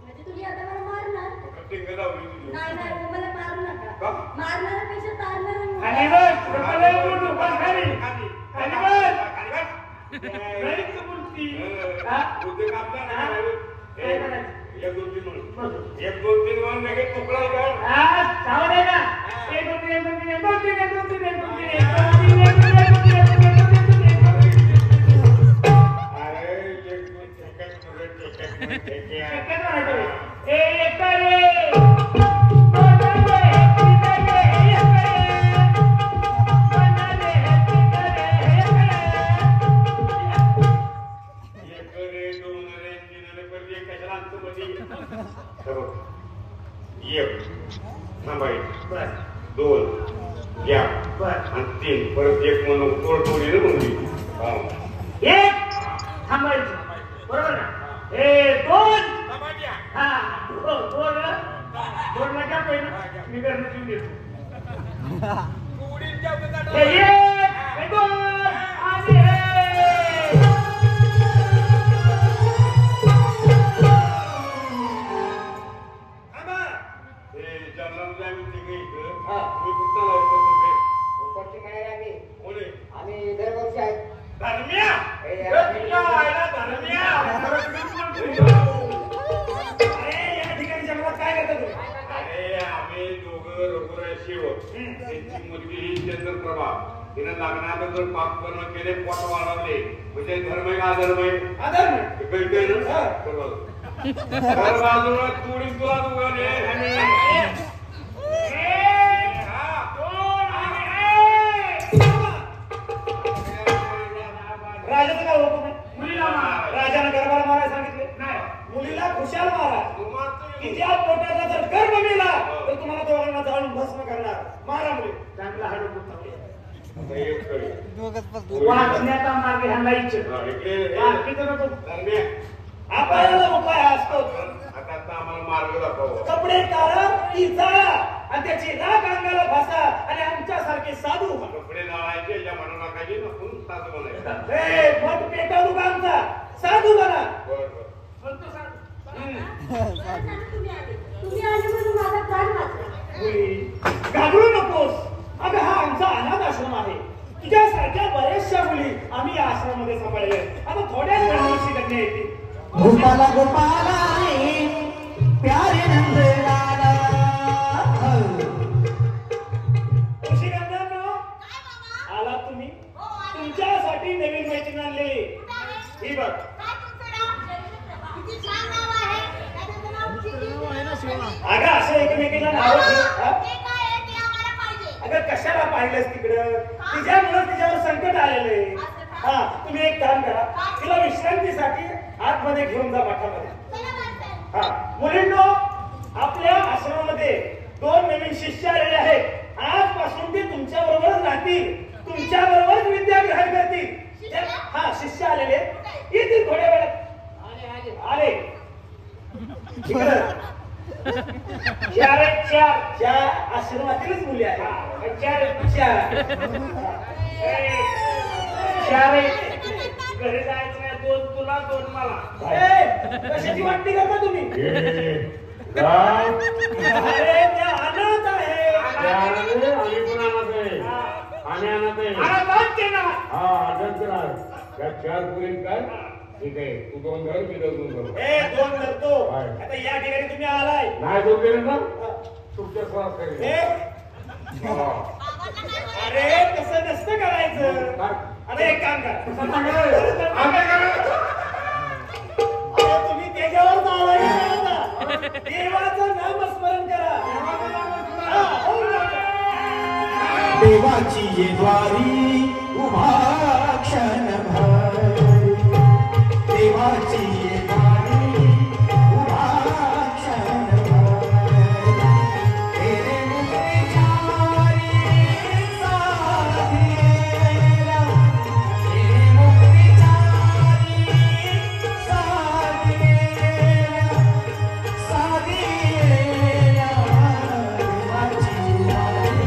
म्हणजे तुम्ही आता मला मारणार?
टिंग लावली तुझी.
नाही नाही, हो, मला मारू नका.
का?
मारणाऱ्यापेक्षा तारणारा
खाली बस, डोक्याला उलट उभा खाली. खाली बस.
खाली बस.
नाहीच बोलती.
हं.
हा?
उद्योग आपला
हा?
नाही.
काय करायचं?
एक दोन तीन म्हणून एक दोन तीन म्हणून लगेच तुकडा कर.
जाऊ दे ना. एक दोन तीन एक दोन तीन एक दोन तीन एक दोन तीन एक दोन तीन एक दोन तीन एक दोन तीन एक दोन तीन एक दोन तीन.
अरे एक दोन सेकंड मध्ये
सेकंड म्हणायचं. एक रे
दोन घ्या आणि तीन परत एक म्हणून तोडतोडीने म्हणली
एक थांबायचं बरोबर ना. हे दोन हा दोन दोन लाख पहिलं मी घरनं देऊन देतो. हे एक हे दोन आणि हे
आम्ही दरवर्षी आहेत.
धर्म्या
या ठिकाणी जंगलात काय करता तुम्ही?
अरे आम्ही दोघं रघुराय शिव त्यांची मुलगी ही चंद्रप्रभा तिने लग्नाबद्दल पाप कर्म केले पोट वाढवले म्हणजे धर्म आहे का अधर्म आहे?
अधर्म.
हे कळतंय ना? तर बाजूला तुडी तुला उगवले
राजाचं काय हुकूम आहे?
मुलीला मारा.
राजानं गर्भाला मारायला सांगितले
नाही.
मुलीला खुशाल मारा. तिच्या पोटाचा जर गर्भ मेला तर तुम्हाला दोघांना जाळून भस्म करणार. मारा मुली.
चांगला हाडू कुठं
आता एक कळलं.
वाचण्याचा मार्ग ह्यांना इच्छित
हा, इकडे
बाकीचं नको.
धर्म्या
आपल्याला उपाय असतो.
आता आम्हाला मार्ग दाखव.
कपडे काढा ती जाळा आणि त्याची राख अंगाला भासा आणि आमच्यासारखे साधू व्हा.
कपडे लावायचे या म्हणू नकायचे नसून साधू म्हणायचं.
हे मठ पेटावू का आमचा साधू बना.
बरं बरं.
म्हणतो सांग.
तुम्ही आले म्हणून माझा प्राण वाचला.
मुली घाबरू नकोस. अगं हा आमचा अनाथ आश्रम आहे. तुझ्यासारख्या बऱ्याचशा मुली आम्ही या आश्रमामध्ये सांभाळले. आता थोड्याच वेळाची कन्या येते.
गोपाला गोपाला रे प्यारे नंदलाला.
ऋषिगंधांनो, आलात तुम्ही? तुमच्यासाठी नवीन मैत्रीण आणलेली. ही बघ. अगं असं एकमेकीला नाव अगं कशाला पाहिलंस तिकडं? तिच्यामुळे तिच्यावर संकट आलेलं आहे. हा तुम्ही एक काम करा, तिला विश्रांतीसाठी आतमध्ये घेऊन जा मठामध्ये. हा मुलींनो, आपल्या आश्रमामध्ये 2 नवीन शिष्य आलेले आहेत. आजपासून ते तुमच्या बरोबरच राहतील, तुमच्या बरोबरच विद्या ग्रहण करतील. हा शिष्य आलेले येतील थोड्या वेळात. आले इकडं. चार आश्रमातीलच मुली आहेत.
घरी जायचं नाही. 2 तुला 2 मला.
कशाची वाटणी करता तुम्ही?
काय?
अरे त्या अनाथ आहे.
आम्ही पण आणत आहे. आम्ही आणत आहे.
अनाथ आहे ना.
हा आनंद करा. त्या 4 पुरी काय ठीक आहे. तू 2 घर मी 2 घर.
2 धरतो. आता या ठिकाणी तुम्ही आलाय.
नाही 2 केले ना तुमच्या श्वास करेल.
अरे तसं नसतं करायचं. आता एक काम करा. अरे तुम्ही त्याच्यावर चालायचं. देवाचं नामस्मरण करा.
देवाची ये द्वारी उभा क्षणभर. देवाची ये द्वारी उभा क्षणभर. तेरे मुक्तिचारी साधेला. तेरे मुक्तिचारी साधेला. साधेला देवाची द्वारी.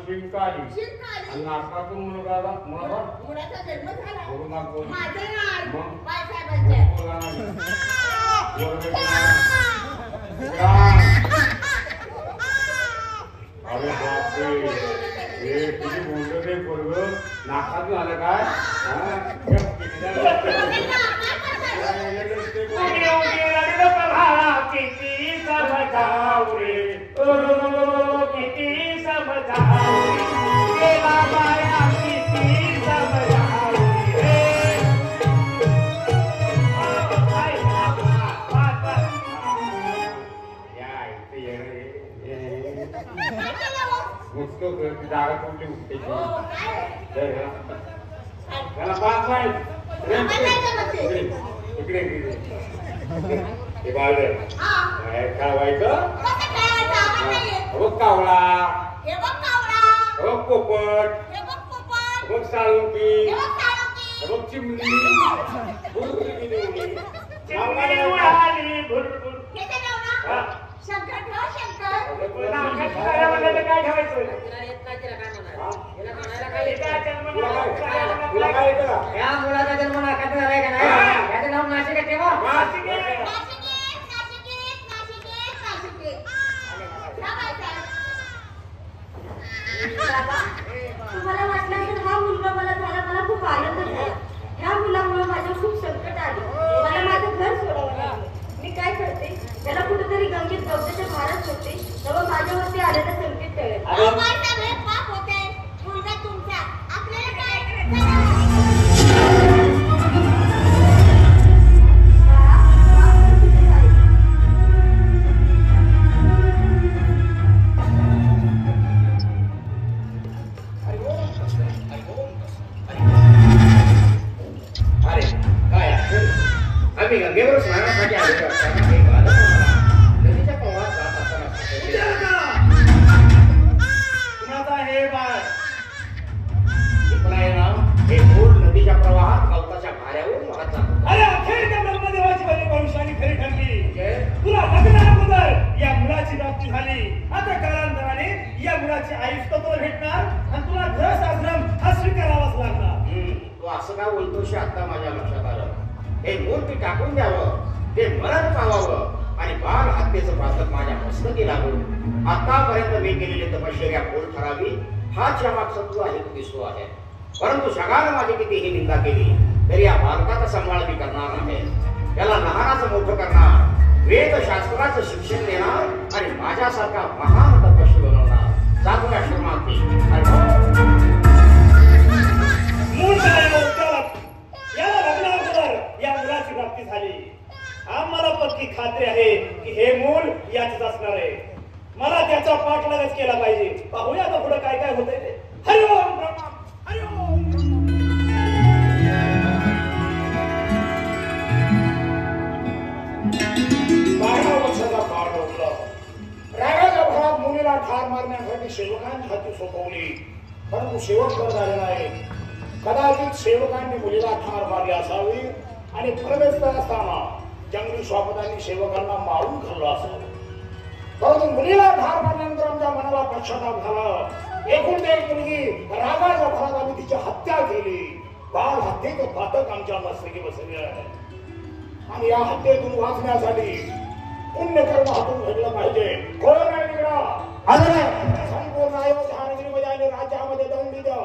शिंकाली
शिंकाली.
आणि नाटकातून मुलगा
मुलाचा जन्म झाला.
मुलगा कोण?
माझं नाही.
मग?
बाळासाहेबांचं आहे.
मुलगा नाही. अरे बापरे, हे किती बोललं ते पोरगं नाकात आलं काय?
किती समजावू रे, किती समजावू गेला बाया, किती समजावू रे. या इथे ये रे. मुसतो जागा कुठली उठते त्याला पाच नाही इकडे हे बाळ काय व्हायचं कावळा पोपट साळुंकी चिमणी काय ठेवायचं
या मुलाचा जन्म नाकात झालाय का नाही याचं नाव नाशिक आहे तेव्हा
तुम्हाला वाटलं तर हा मुलगा मला झाला, मला खूप आनंद झाला. ह्या मुलामुळे माझ्यावर खूप संकट आले. मला माझं घर सोडावं लागलं. मी काय करते, त्याला कुठेतरी गंगेत गवताच्या भारात सोडते, तेव्हा माझ्यावरती आलेलं संकट टळेल. पाप होते मुलगा तुमचा, आपल्याला काय करायचं.
आम्ही गंगेवर स्नानासाठी आलेलो असताना नदीच्या प्रवाहात जात असताना
कुणाचा हे बाळ
हे मूळ नदीच्या प्रवाहात गवताच्या भाऱ्यावरून वाहत जातो.
अरे अखेर त्या ब्रह्मदेवाची भविष्यवाणी खरी ठरली. तुला लग्नाअगोदर या मुलाची प्राप्ती झाली. आता कालांतराने या मुलाची आयुष्य तुला भेटणार आणि तुला घरच आश्रम हा स्वीकारावाच लागणार.
तू असं का बोलतोस आता माझ्या लक्षात आलं. हे मूर्ती टाकून द्यावं, ते मरण पावावं आणि बाल हत्येचं पातक माझ्या मस्तकी लागून आतापर्यंत मी केलेली तपश्चर्या पोल ठरावी हाच या मागचा तू आहे तो दिसतो आहे. परंतु जगानं माझी कितीही निंदा केली तरी या बालकाचा सांभाळ मी करणार आहे. त्याला लहानाचं मोठं करणार, वेदशास्त्राचं शिक्षण देणार आणि माझ्यासारखा महान तपस्वी बनवणार. जातो आश्रमात मी
याला लग्नाअगोदर या मुलाची प्राप्ती झाली. आम्हाला पक्की खात्री आहे की हे मूल याच असणार आहे. मला त्याचा पाठलागच केला पाहिजे. पाहूया आता पुढे काय काय होतंय ते. हरिओम ब्रह्मा हरिओम.
बारा वर्षाचा काळ रोखला. रागाच्या भरात मुलीला ठार मारण्यासाठी सेवकांनी हाती सोपवली, परंतु शेवट करत आले नाही. कदाचित सेवकांनी मुलीला ठार मारली असावी आणि परमेश्वर असताना जंगली स्वापदांनी सेवकांना मारून खाल्लं असावं. परंतु मुलीला ठार मारल्यानंतर आमच्या मनाला पश्चाताप झाला. एकूण एक मुलगी रागाच्या भरात आम्ही तिची हत्या केली. बाळ हत्येचं पातक आमच्या मस्तकी बसले आहे आणि या हत्येतून वाचण्यासाठी पुण्यकर्म हातून घडलं पाहिजे. कोण नाही निघडा संपूर्ण अयोध्यानगरीमध्ये आणि राज्यामध्ये दंड दिलं.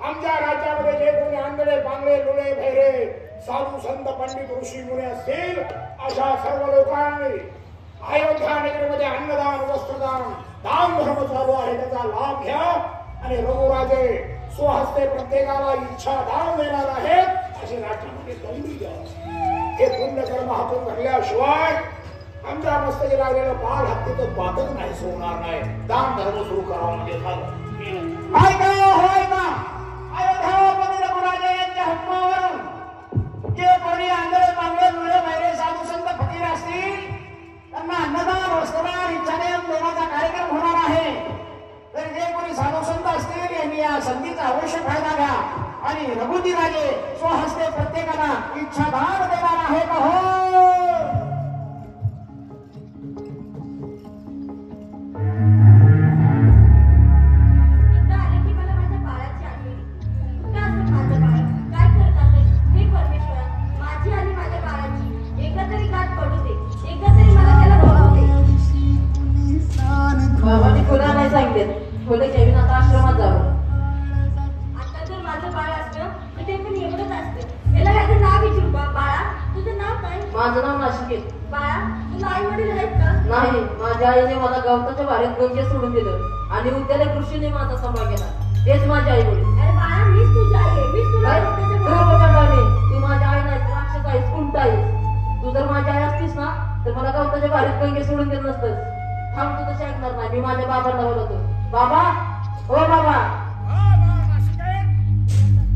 आमच्या राज्यामध्ये जे कोणी आंधळे बांगडे लुळे भैरे साधू संत पंडित ऋषी मुनी असतील अशा सर्व लोकांनी अयोध्या नगरीमध्ये अन्नदान वस्त्रदान दान धर्म चालू आहे त्याचा लाभ घ्या आणि रघुराजे स्वहस्ते प्रत्येकाला इच्छा दान देणार आहेत अशी राज्यामध्ये दंडी द्या. हे पुण्यकर्म हातून घडल्याशिवाय आमच्या मस्तकी लागलेलं बाळ हत्येचं पातक नाही सोडणार नाही. दान धर्म सुरू करावं म्हणजे झालं.
अयोध्यामध्ये रघुराजे यांच्या हुकमावरून जे कोणी आंधळे बांगडे लुळे भैरे साधू संत फकीर असतील त्यांना अन्नदान वस्त्रदान इच्छादान देण्याचा कार्यक्रम होणार आहे. तर जे कोणी साधू संत असतील यांनी या संधीचा अवश्य फायदा घ्या आणि रघुजी राजे स्वहस्ते प्रत्येकाला इच्छादान देणार आहे का हो. होते ठेवीन आता आश्रमात जावं.
आता जर माझं बाळ असतं तर ते पण एवढंच असतं. याला काहीतरी नाव विचारू का? बाळा, तुझं नाव काय?
माझं नाव नाशिक आहे.
बाळा, तुला आई वडील आहेत का?
नाही, माझ्या आईने मला गवताच्या भारीत गंगे सोडून दिलं आणि उद्याला कृषीने माझा सांभाळ केला. तेच माझे आई वडील.
अरे बाळा, मीच तुझी आई आहे. मीच तुला गवताच्या
तू माझी आई नाही, राक्षस आहेस, उलट आहेस. तू जर माझी आई असतीस ना तर मला गवताच्या भारीत गंगे सोडून दिलं नसतंस. थांब, तू तशी ऐकणार नाही. मी माझ्या बाबांना बोलवतो. बाबा, हो बाबा.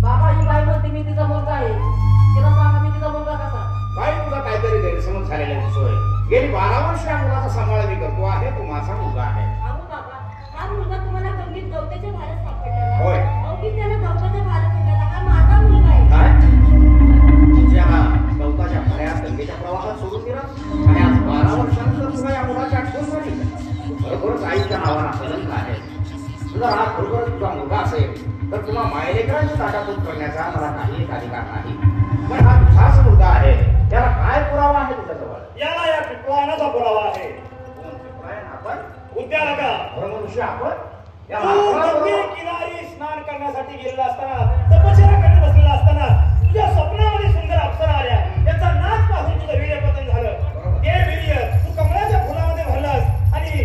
बाबा, ही बाई म्हणते मी तिचा मुलगा आहे. तिला सांगा मी तिचा मुलगा कसा?
काय तुझा काहीतरी गैरसमज झालेला दिसतोय. गेली 12 वर्ष या मुलाचा सांभाळ मी करतो आहे. तो माझा मुलगा आहे.
अहो बाबा, हा मुलगा तुम्हाला गंगेत गवताच्या भारात सापडला ना?
होय.
अहो, मी त्याला गवताच्या भारात फेकायला. हा माझा मुलगा आहे.
काय तुझ्या गवताच्या भऱ्यात गंगेच्या प्रवाहात सोडून दिला आणि आज 12 वर्षानंतर तुला या मुलाची आठवण झाली. तू खरोखरच आईच्या नावानं कलंक आहे. तुझा हा खरोखरच तुझा मुलगा असेल तर तुला मायलेकरांची ताटातूट करण्याचा मला काही अधिकार नाही. पण हा तुझाच मुलगा आहे. त्याला काय पुरावा आहे तुझ्याजवळ?
याला या पिपळानाचा पुरावा आहे.
कोण पिपळायन? आपण
उद्याला का
ब्रह्मऋषी आपण या
तू
माणसाला
नदी
पुरावा-
किनारी स्नान करण्यासाठी गेलेला असताना, तपश्चर्या करत बसलेला असताना तुझ्या स्वप्नामध्ये सुंदर अप्सरा आल्या. त्यांचा नाच पाहून तुझं वीर्यपतन झालं. ते वीर्य तू कमळाच्या फुलामध्ये भरलास आणि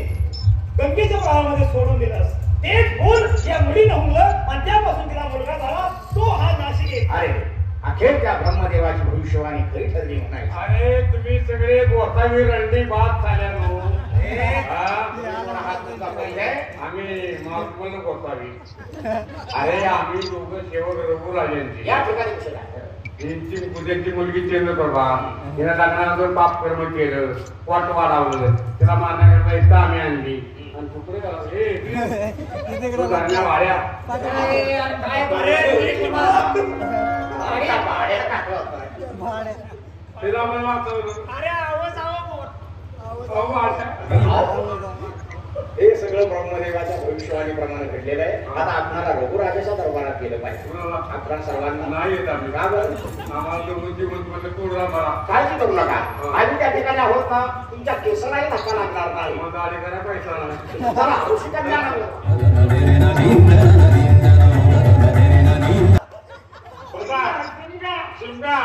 गंगेच्या प्रवाहामध्ये सोडून दिलास. तेच फुल या मुलीनं हुंगलं आणि त्यापासून तिला मुलगा झाला. तो हा नाशिक आहे.
अरे अखेर त्या ब्रह्मदेवाची भविष्यवाणी खरी ठरली म्हणायची.
अरे तुम्ही सगळे गोसावी रंडी बात झाल्या नो.
हात तुमचा पहिला आहे.
आम्ही महात्मा गोसावी. अरे आम्ही दोघं सेवक रघुराजांची.
या ठिकाणी कसे काय?
त्यांची मुलगी चंद्रप्रभा तिला लग्नानंतर पाप कर्म केलं, पोट वाढवलं, तिला मारण्याकरता इथं आम्ही आणली आणि तुकडे वाड्या तिला मला वाचवलं.
अरे आवाज आवा
अहो, आशा.
हे सगळं ब्रह्मदेवाच्या भविष्यवाणीप्रमाणे घडलेलं आहे. आता आपल्याला रघुराजाच्या दरबारात गेलं पाहिजे. आपण सर्वांना
नाही येत आम्ही.
का बरं?
आम्हाला दोघं जीवन म्हणजे पूर्ण मला
काळजी करू नका. आम्ही त्या ठिकाणी आहोत ना, तुमच्या केसालाही धक्का लागणार नाही.
मग गाडी करा पैसा नाही.
चला, हौशी कन्या लागलं.
शिमगा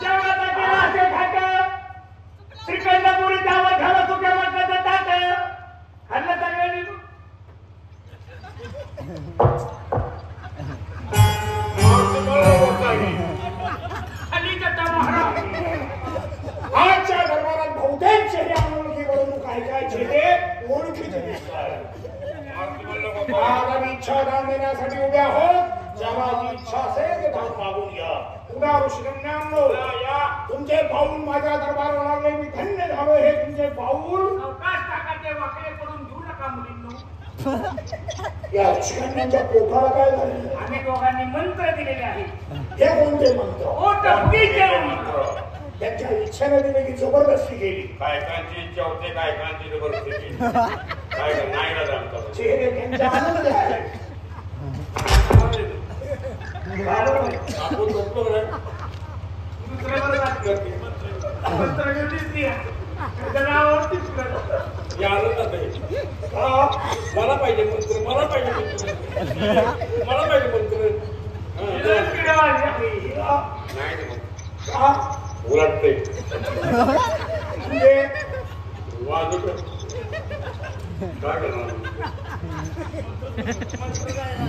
जेवणाचा केला असेल थाट, श्रीखंडपुरी त्यावर झालं तुझ्या मठाचं ताट. खाल्लं सगळ्यांनी
आजच्या दरबारात बहुतेक चेहऱ्यावरून काय काय चेहरे ओळखीचे दिसतात. इच्छा दान देण्यासाठी उभ्या आहोत. ज्याला इच्छा असेल ते दान मागून घ्या. उद्या ऋषिकन्यांनो, तुमचे पाऊल माझ्या दरबारात लागले. मी धन्य झालो. हे तुमचे पाऊल
अवकाश टाकाचे वाकडे पडून घेऊ नका मुलींनो.
या ऋषिकन्यांच्या पोटाला काय झालं?
आम्ही दोघांनी मंत्र दिलेले आहेत.
हे कोणते मंत्र?
ओ टपकीचे मंत्र.
त्यांच्या इच्छेने दिले की जबरदस्ती केली.
बायकांची इच्छा होते, बायकांची जबरदस्ती केली. काय कर नाही ना जमतं.
चेहरे त्यांच्या आनंद आहे.
आपण झोपलो रे.
दुसऱ्यावर जात करते. मंत्र करतेच नाही. त्याच्या नावावरतीच करते.
हे आनंदात आहे. मला पाहिजे मंत्र, मला पाहिजे मंत्र, मला पाहिजे मंत्र.
हिला किडा वाजली.
नाही रे मग. उलटते
म्हणजे
वाजत काय करणार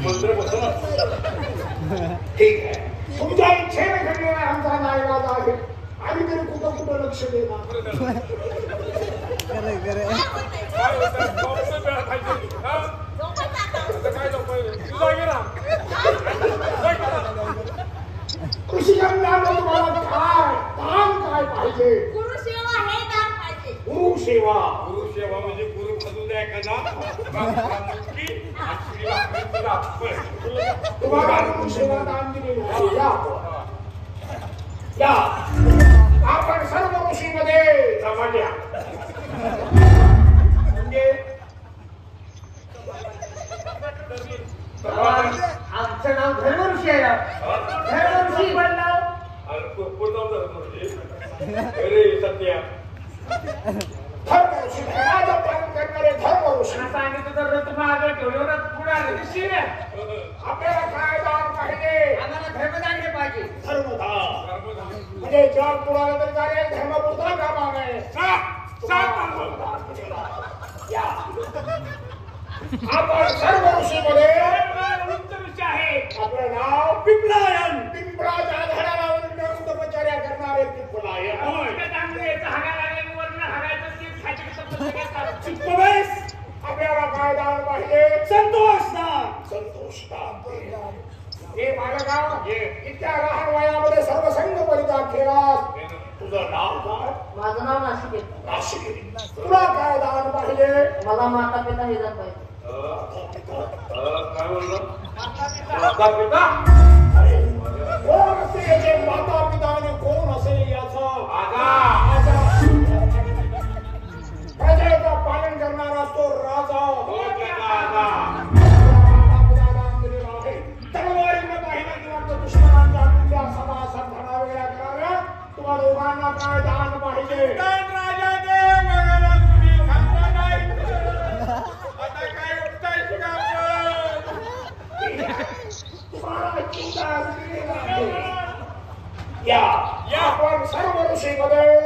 मंत्र बसला.
ठीक आहे. तुमच्या इच्छेने घडलेला आमचा नाईलाज आहे. आम्ही तरी कुठं कुठं लक्ष देणार.
काय होतं? खायचं काय तुला गेला
कृषिकांना तुम्हाला काय दान काय पाहिजे?
गुरुसेवा हे दान पाहिजे.
गुरुसेवा.
गुरुसेवा म्हणजे गुरु बदलू द्या एखादा मुलगी आणि
तुम्हाला गुरुसेवा दान दिलेलं आहे. या आपण सर्व ऋषीमध्ये जमा द्या. म्हणजे
आमचं नाव धर्मऋषी आहे. धर्मऋषी
अरे सत्या
धर्म ऋषी धर्माचं पालन करणारे
धर्म ऋषी
सांगितलं तर रथ मागं ठेवलं रथ पुढे आलं दिसशील
आपल्याला काय दान पाहिजे
आम्हाला धर्मदान हे पाहिजे.
धर्मदान म्हणजे जग पुढाला तर चालेल धर्मपुत्र कामा नये या आपण सर्व ऋषीमध्ये
ऋषी आहे
आपलं नाव पिंपलायन पिंपळाच्या झाडाला तपश्चर्या करणारे पिंपलायन आपल्याला काय दान पाहिजे
संतोष दान.
संतोष दान हे बालका इतक्या लहान वयामध्ये सर्व संघ परित्याग केलास तुझं नाव काय
माझं नाव नाशिक आहे.
नाशिक तुला काय दान पाहिजे
मला माता पिता हे दान पाहिजे.
काय म्हणलं
माता पिता अरे कोण असेल याचे माता पिता आणि कोण असेल याचं प्रजेचं पालन करणारा तो राजा तलवारीनं पाहिलं किंवा दुश्मनांच्या आपल्या समासात धडा वेगळा कराव्या तुम्हा दोघांना काय दान पाहिजे
राजा देव मला तुम्ही खाल्ला नाही. आता काय उपटायचं का आपण?
या आपण सर्व ऋषीमध्ये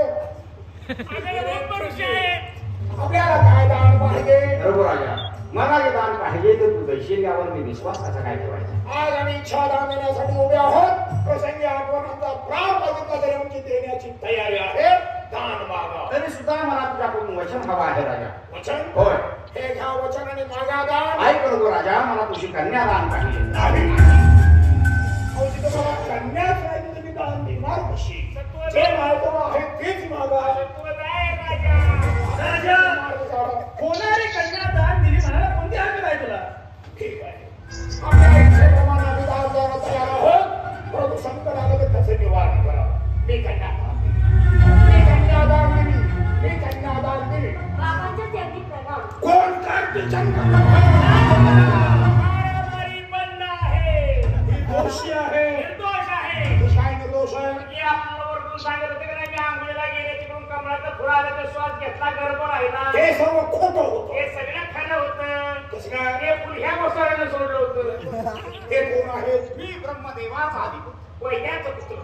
आपल्याला काय दान पाहिजे
रघुराजा मला जे दान पाहिजे तर तू देशील यावर मी विश्वास कसा काय ठेवायचा.
आज आम्ही इच्छा दान देण्यासाठी उभे आहोत प्रसंगी आपण आमचा प्राण बघितला तरी आमची देण्याची तयारी आहे दान मागा
तरी सुद्धा मला तुझ्याकडून वचन हवं आहे राजा.
वचन
होय
हे घ्या वचन आणि मागा दान
ऐक रघुराजा मला तुझी कन्या दान पाहिजे.
तुम्हाला कन्याच नाही तर तुम्ही दान देणार कशी जे मागतो आहे तेच मागा
राजा होणारी कन्या दान दिली म्हणाला कोणती हक्क आहे तुला?
ठीक आहे आपल्या इच्छेप्रमाणे आम्ही दान द्यायला तयार आहोत परंतु संकट आलं तर त्याचे निवारण करा मी कन्यादान दिली मी कन्यादान दिली
बाबांच्या चरणी प्रणाम.
कोण करते चंद्र दोषी आहे
निर्दोष आहे
काय निर्दोष आहे
की आपल्याला वरतून सांगत होते की नाही मी आंघोळीला गेले तिकडून कमळाचा फुला आला तर श्वास घेतला गर्भ राहिला
हे सर्व खोटं होतं
हे सगळं खरं होतं
कसं काय
हे ह्या गोष्टीने सोडलं होतं
हे कोण आहेत
मी ब्रह्मदेवाचा अधिपती
वैद्याचं पुत्र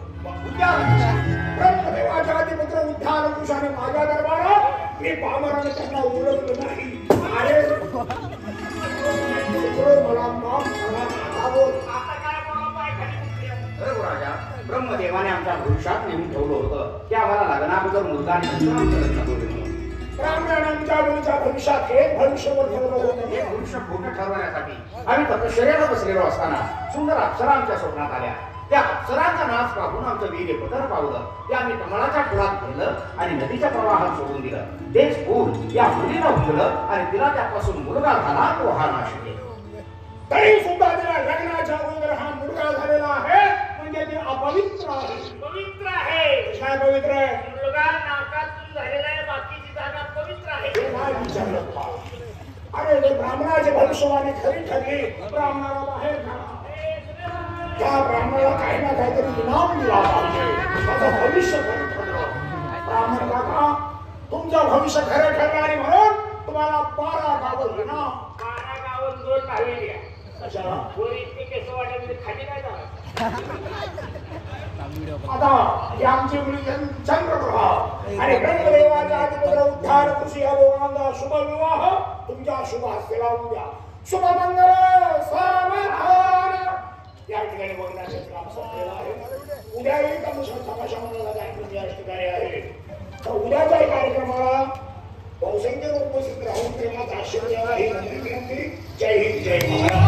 ब्रह्मदेवाच्या अधिपुत्र उद्धार पुरुषाने माझ्या दरबारात मी पामराने त्यांना ओळखलं नाही अरे मला माफ करा आता बोल
आता काय बोला पाय खाली उठले.
रघुराजा ब्रह्मदेवाने आमच्या भविष्यात नेहमी ठेवलं होतं की आम्हाला लग्नाबद्दल मुलगा आणि नंतर आमचं लग्न होईल म्हणून.
ब्राह्मणांच्या मुलीच्या भविष्यात हे भविष्य ठेवलं होतं
हे भविष्य खोटं ठरवण्यासाठी आम्ही तपश्चर्याला बसलेलो असताना सुंदर अप्सरा आमच्या स्वप्नात आल्या. त्या अप्सरांचा नाच पाहून आमचं वीर्य पदर पावलं ते आम्ही कमळाच्या फुलात घेतलं आणि नदीच्या प्रवाहात सोडून दिलं. तेच फूल या मुलीला उठलं आणि तिला त्यापासून मुलगा झाला तो हा नाशिक.
तरी सुद्धा तिला लग्नाच्या अगोदर हा मुलगा झालेला आहे म्हणजे ती अपवित्र आहे
पवित्र आहे
काय पवित्र आहे
मुलगा नाकातून झालेला आहे बाकीची जागा पवित्र आहे
हे नाही विचारलं पहा. अरे हे ब्राह्मणाची भविष्यवाणी खरी ठरली ब्राह्मणाला बाहेर काढा त्या ब्राह्मणाला काही ना काहीतरी इनाम दिला पाहिजे त्याचं भविष्य खरं ठरलं ब्राह्मण काका तुमचं भविष्य खरं ठरलं आणि म्हणून तुम्हाला 12 गावं इनाम
12 गावं 2 लावलेली आहे
कशाला
वर इतके केस वाटत खाली काय जाणार
आता ही आमची मुली चंद्रप्रभा आणि ब्रह्मदेवाच्या अधिपुत्र उद्धार ऋषी या दोघांचा शुभ विवाह तुमच्या शुभ हस्ते लावून द्या शुभ मंगल सावधान या ठिकाणी बघण्याचे काम संपलेलं आहे उद्याही तमाशा मंगळाचा कार्यक्रम या ठिकाणी आहे तर उद्याच्याही कार्यक्रमाला बहुसंख्य उपस्थित राहून प्रेमाचा आशीर्वाद ही विनंती. जय हिंद जय महाराज.